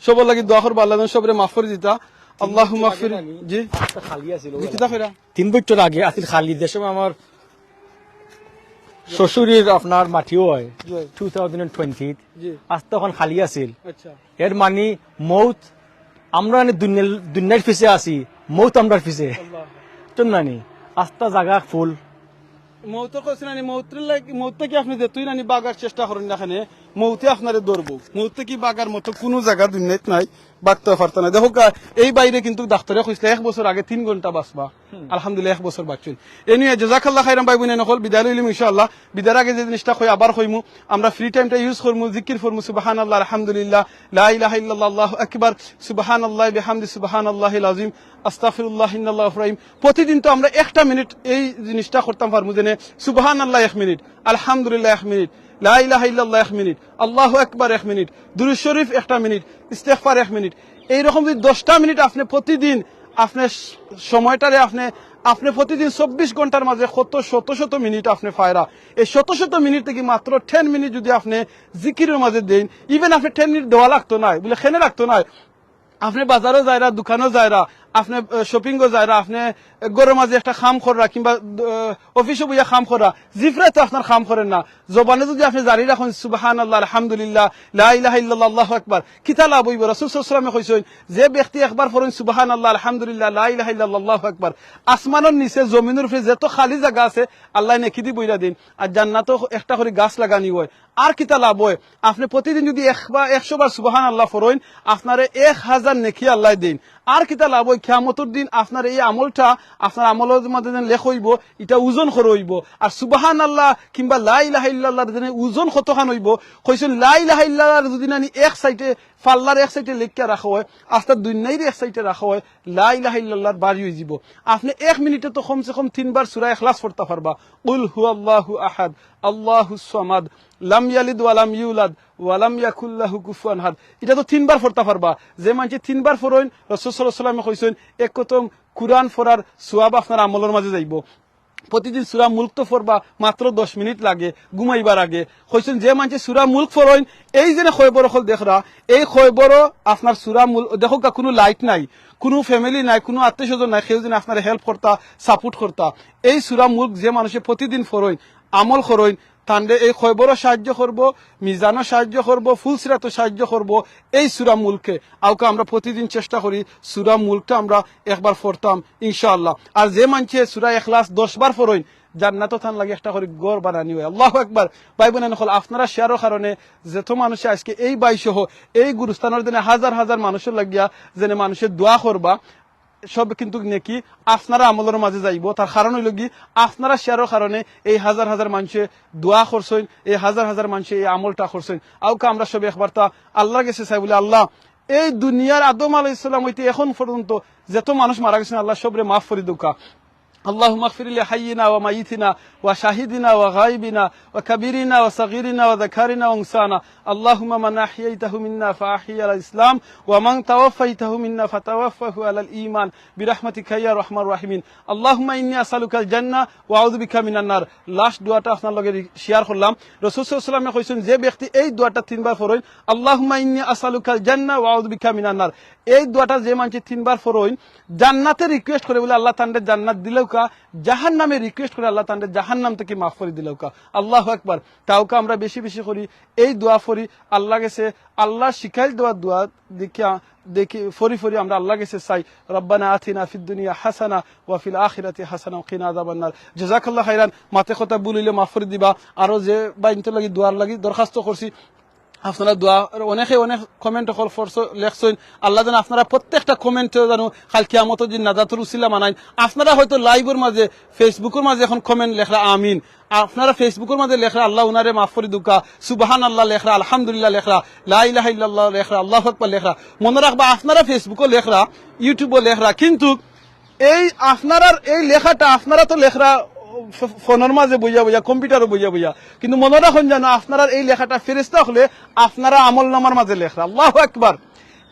সবার লাগি দোয়া করবা, আল্লাহ সবরে মাফ করে দিতা। আল্লাহ মাগফির। জি খালি আছিল 3 বছর আগে আছিল খালি, দেশে আমার শ্বশুরের আপনার মাটিও হয় 2020 আজ তখন খালি আছিল। আচ্ছা, এর মানে মৌত আমরা দুনিয়ার পিছে আছি, মৌত আমরা পিছে নানি আস্তা জায়গা ফুল। মৌত কইছে নানি, মৌতে কি আপনি তুই নানি বাগার চেষ্টা করেন না, এখানে মৌতে আপনারে ধরবো। মৌতে কি বাগার মতো কোনো জায়গা দুনিয়াত নাই, বাঁচতে পারত না। দেখো এই বাইরে কিন্তু ডাক্তারে কইছিল 1 বছর আগে 3 ঘন্টা বাঁচবা, আলহামদুলিল্লাহ 1 বছর বাঁচছেন। এ নিয়ে জাযাকাল্লাহ খাইরাম ভাই বোন নকল বিদায় লইলিম ইনশাআল্লাহ। বিদায়ের আগে যে জিনিসটা কই আবার কইমু, আমরা ফ্রি টাইমটা ইউজ করমু, জিকির করমু, সুবহানাল্লাহ আলহামদুলিল্লাহ লা ইলাহা ইল্লাল্লাহ আল্লাহু আকবার, সুবহানাল্লাহি বিহামদি সুবহানাল্লাহিল আযীম, আস্তাগফিরুল্লাহ ইন্নাল্লাহু রাহিম। প্রতিদিন তো আমরা 1টা মিনিট এই জিনিসটা করতাম পারমু, যেনে সুবহানাল্লাহ 1 মিনিট, আলহামদুলিল্লাহ 1 মিনিট, লা ইলাহা ইল্লাল্লাহ 1 মিনিট, আল্লাহু আকবার 1 মিনিট, দুরূদ শরীফ 1টা মিনিট, ইস্তেগফার 1 মিনিট। এইরকম যদি 10টা মিনিট আপনি প্রতিদিন আপনি সময়টারে আপনি প্রতিদিন 24 ঘন্টার মাঝে কত শত শত মিনিট আপনি ফায়রা, এই শত শত মিনিট থেকে মাত্র 10 মিনিট যদি আপনি জিকিরের মাঝে দেন, ইভেন আপনি 10 মিনিট দেওয়া লাগতো না, বলে খেনে রাখতো না, আপনি বাজারও যায়রা, দোকানও যায়রা, আপনি শপিংও যায়রা, আপনি গরমের মাঝে একটা খাম করা কিংবা অফিসে বইয়া খাম করা, জিফরাই তো আপনার খাম করেন না, জবানে যদি আপনি জারি রাখেন সুবহানাল্লাহ আলহামদুলিল্লাহ লা ইলাহা ইল্লাল্লাহ আল্লাহু আকবার, কিতা লাভ হইব? রাসূল সাল্লাল্লাহু আলাইহি ওয়াসাল্লামে কইছেন যে ব্যক্তি একবার পড়েন সুবহানাল্লাহ আলহামদুলিল্লাহ লা ইলাহা ইল্লাল্লাহ আল্লাহু আকবার, আসমানের নিচে জমিনের উপরে যত খালি জায়গা আছে আল্লাহ নেকি দি বইরা দিন, আর জান্নাতও একটা করে গাছ লাগানি হয়। আর কিতা লাভ হয়? আপনি প্রতিদিন যদি 100 বার সুবহানাল্লাহ পড়েন, আপনারে 1000 নেকি আল্লাহ দিন। আর কিতা লাভ হয়? কিয়ামতের দিন আপনার এই আমলটা আপনার আমলের মধ্যে লেখ হইব, এটা ওজন করে হইব। আর সুবহানাল্লাহ কিংবা লা ইলাহা ইল্লাল্লাহ ওজন কতখান হইব? কইছেন লা ইলাহা ইল্লাল্লাহ যদি নানি এক সাইডে পাল্লার এক সাইডে লেখা রাখা হয়, আস্তা দুনিয়ার এক সাইডে রাখা হয়, লা ইলাহা ইল্লাল্লাহর বাড়ি হয়ে যাব। আপনি 1 মিনিটে তো কমসে কম 3 বার সূরা ইখলাস পড়তে পারবা। কুল হুয়াল্লাহু আহাদ আল্লাহুস সামাদ লাম ইয়ালিদ ওয়া লাম ইউলাদ ওয়া লাম ইয়াকুল লাহু কুফুয়ান আহাদ, এটা তো 3 বার পড়তে পারবা। যে মানুষ 3 বার পড়েন, রাসূল সাল্লাল্লাহু আলাইহি ওয়াসাল্লাম কইছেন এক কতম কুরআন পড়ার সওয়াব আপনার আমলের মাঝে যাইব। প্রতিদিন সূরা মুলক তো পড়বা, মাত্র 10 মিনিট লাগে ঘুমাইবার আগে। কইছেন যে মানুষ সূরা মুলক পড়েন, এই যে খয়বর হল দেখরা, এই খয়বর আপনার সূরা মুলক দেখো, কোনো লাইট নাই, কোনো ফ্যামিলি নাই, কোনো আত্মীয় স্বজন নাই, কেউ যেন আপনার হেল্প করতা, সাপোর্ট করতা। এই সূরা মুলক যে মানুষে প্রতিদিন পড়েন, আমল করেন, তান্ডে এই খয়বরও সাহায্য করব, মিজানও সাহায্য করব, ফুলসিরাতও সাহায্য করব এই সূরা মুলকে। আউকে আমরা প্রতিদিন চেষ্টা করি সূরা মুলকটা আমরা একবার পড়তাম ইনশাআল্লাহ। আর যে মানছে সূরা ইখলাস 10 বার পড়েন, জান্নাতও থান লাগে একটা করে ঘর বানানি হয়। আল্লাহু আকবার। ভাই বোনেরা হল আপনারা শেয়ারের কারণে যত মানুষে আজকে এই বাইসহ এই গুরুস্থানের দিনে হাজার হাজার মানুষের লাগিয়া যেন মানুষের দোয়া করবা, সব কিন্তু নাকি আপনারা আমলের মাঝে যাইব। তার কারণ হইল কি আপনারা শেয়ারের কারণে এই হাজার হাজার মানুষে দোয়া করছেন, এই হাজার হাজার মানুষে এই আমলটা করছেন। আউকে আমরা সব একবার তা আল্লাহর কাছে চাই বলে, আল্লাহ এই দুনিয়ার আদম আলাইহিস সালাম হইতে এখন পর্যন্ত যত মানুষ মারা গেছেন আল্লাহ সবরে মাফ করে দুকা। اللهم اغفر لحينا وميتنا وشاهدنا وغائبنا وكبيرنا وصغيرنا وذكرنا وانسانا اللهم من احييته منا فاحيي على الاسلام ومن توفيته منا فتوفه على الايمان برحمتك يا ارحم الراحمين اللهم اني اسالك الجنه واعوذ بك من النار লাস্ট দোয়াটা আপনার লগে শেয়ার করলাম রাসূল সাল্লাল্লাহু আলাইহি ওয়াসাল্লাম কইছেন যে ব্যক্তি এই দোয়াটা তিনবার পড়েন আল্লাহুম্মা ইন্নী আসআলুকাল জান্নাহ ওয়া আউযু বিকা মিনান নার এই দোয়াটা যে মানুষ তিনবার পড়েন জান্নাতে রিকোয়েস্ট করে বলে আল্লাহ তাআলা জান্নাত দিলেও কা জাহান্নামে রিকোয়েস্ট করে আল্লাহ তাআলা জাহান্নাম থেকে মাফ করে দিলেও কা আল্লাহু আকবার তাওকা আমরা বেশি বেশি করি এই দোয়া পড়ি আল্লাহ কাছে আল্লাহ শিখাই দেওয়া দোয়া দেখি ফরি আমরা আল্লাহ কাছে চাই রব্বানা আতিনা ফিদ দুনিয়া হাসানা ওয়া ফিল আখিরাতি হাসানা ওয়া কিনা আযাবান নার জাযাকাল্লাহু খাইরান মাতে কথা বলিলে মাফ করে দিবা আর যে বাইনতে লাগি দোয়ার লাগি দরখাস্ত করছি আপনারা দোয়া অনেকে অনেক কমেন্ট লেখছেন আল্লাহ যেন আপনারা প্রত্যেকটা কমেন্ট যেন কাল কিয়ামতের দিন নাজাতুর উসিলা মানায় আপনারা হয়তো লাইভের মাঝে ফেসবুকের মাঝে এখন কমেন্ট লেখরা আমিন আপনারা ফেসবুকের মাঝে লেখরা আল্লাহ উনারে মাফ করে দুকা সুবহানাল্লাহ লেখরা আলহামদুলিল্লাহ লেখরা লা ইলাহা ইল্লাল্লাহ লেখরা আল্লাহু আকবার লেখরা মনে রাখবা আপনারা ফেসবুকে লেখরা ইউটিউবে লেখরা কিন্তু এই আপনারা এই লেখাটা আপনারা তো লেখরা ফোনের মাঝে বইয়া কম্পিউটারও বইয়া কিন্তু মনে রাখুন যেন আপনারা এই লেখাটা ফেরেশতা হলে আপনারা আমল নামার মাঝে লেখরা আল্লাহু আকবার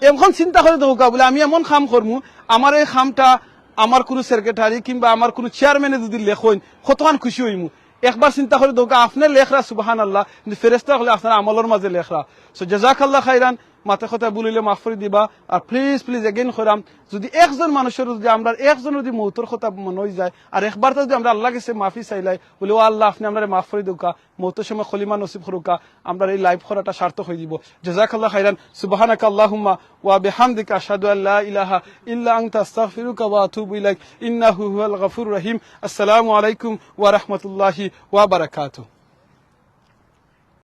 এখন চিন্তা করে দেখো বলে আমি এমন কাম করবো আমার এই কামটা আমার কোনো সেক্রেটারি কিংবা আমার কোনো চেয়ারম্যানে যদি লেখেন কতক্ষণ খুশি হইমু একবার চিন্তা করে দেখো আপনার লেখরা সুবহানাল্লাহ কিন্তু ফেরেশতা হলে আপনারা আমলের মাঝে লেখরা সো জাযাকাল্লাহু খাইরান মাথা কথা বলিলে মাফ করে দিবা আর প্লিজ এগেইন করাম যদি একজন মানুষের যদি আমরা একজন যদি মৌতর কথা মনে হয়ে যায় আর একবার যদি আমরা আল্লাহ কাছে মাফি চাইলাই বলে ও আল্লাহ আপনি আমরা মাফ করে দিউকা মৌতের সময় খলিমা নসিব করুকা আমরা এই লাইভ করাটা সার্থক হয়ে দিব জাযাকাল্লাহু খাইরান সুবহানাকা আল্লাহুম্মা ওয়া বিহামদিকা আশহাদু আল্লা ইলাহা ইল্লা আনতা আস্তাগফিরুকা ওয়া আতুবু ইলাইক ইন্নাহু হুয়াল গফুরুর রহিম আসসালামু আলাইকুম ওয়া রাহমাতুল্লাহি ওয়া বারাকাতুহু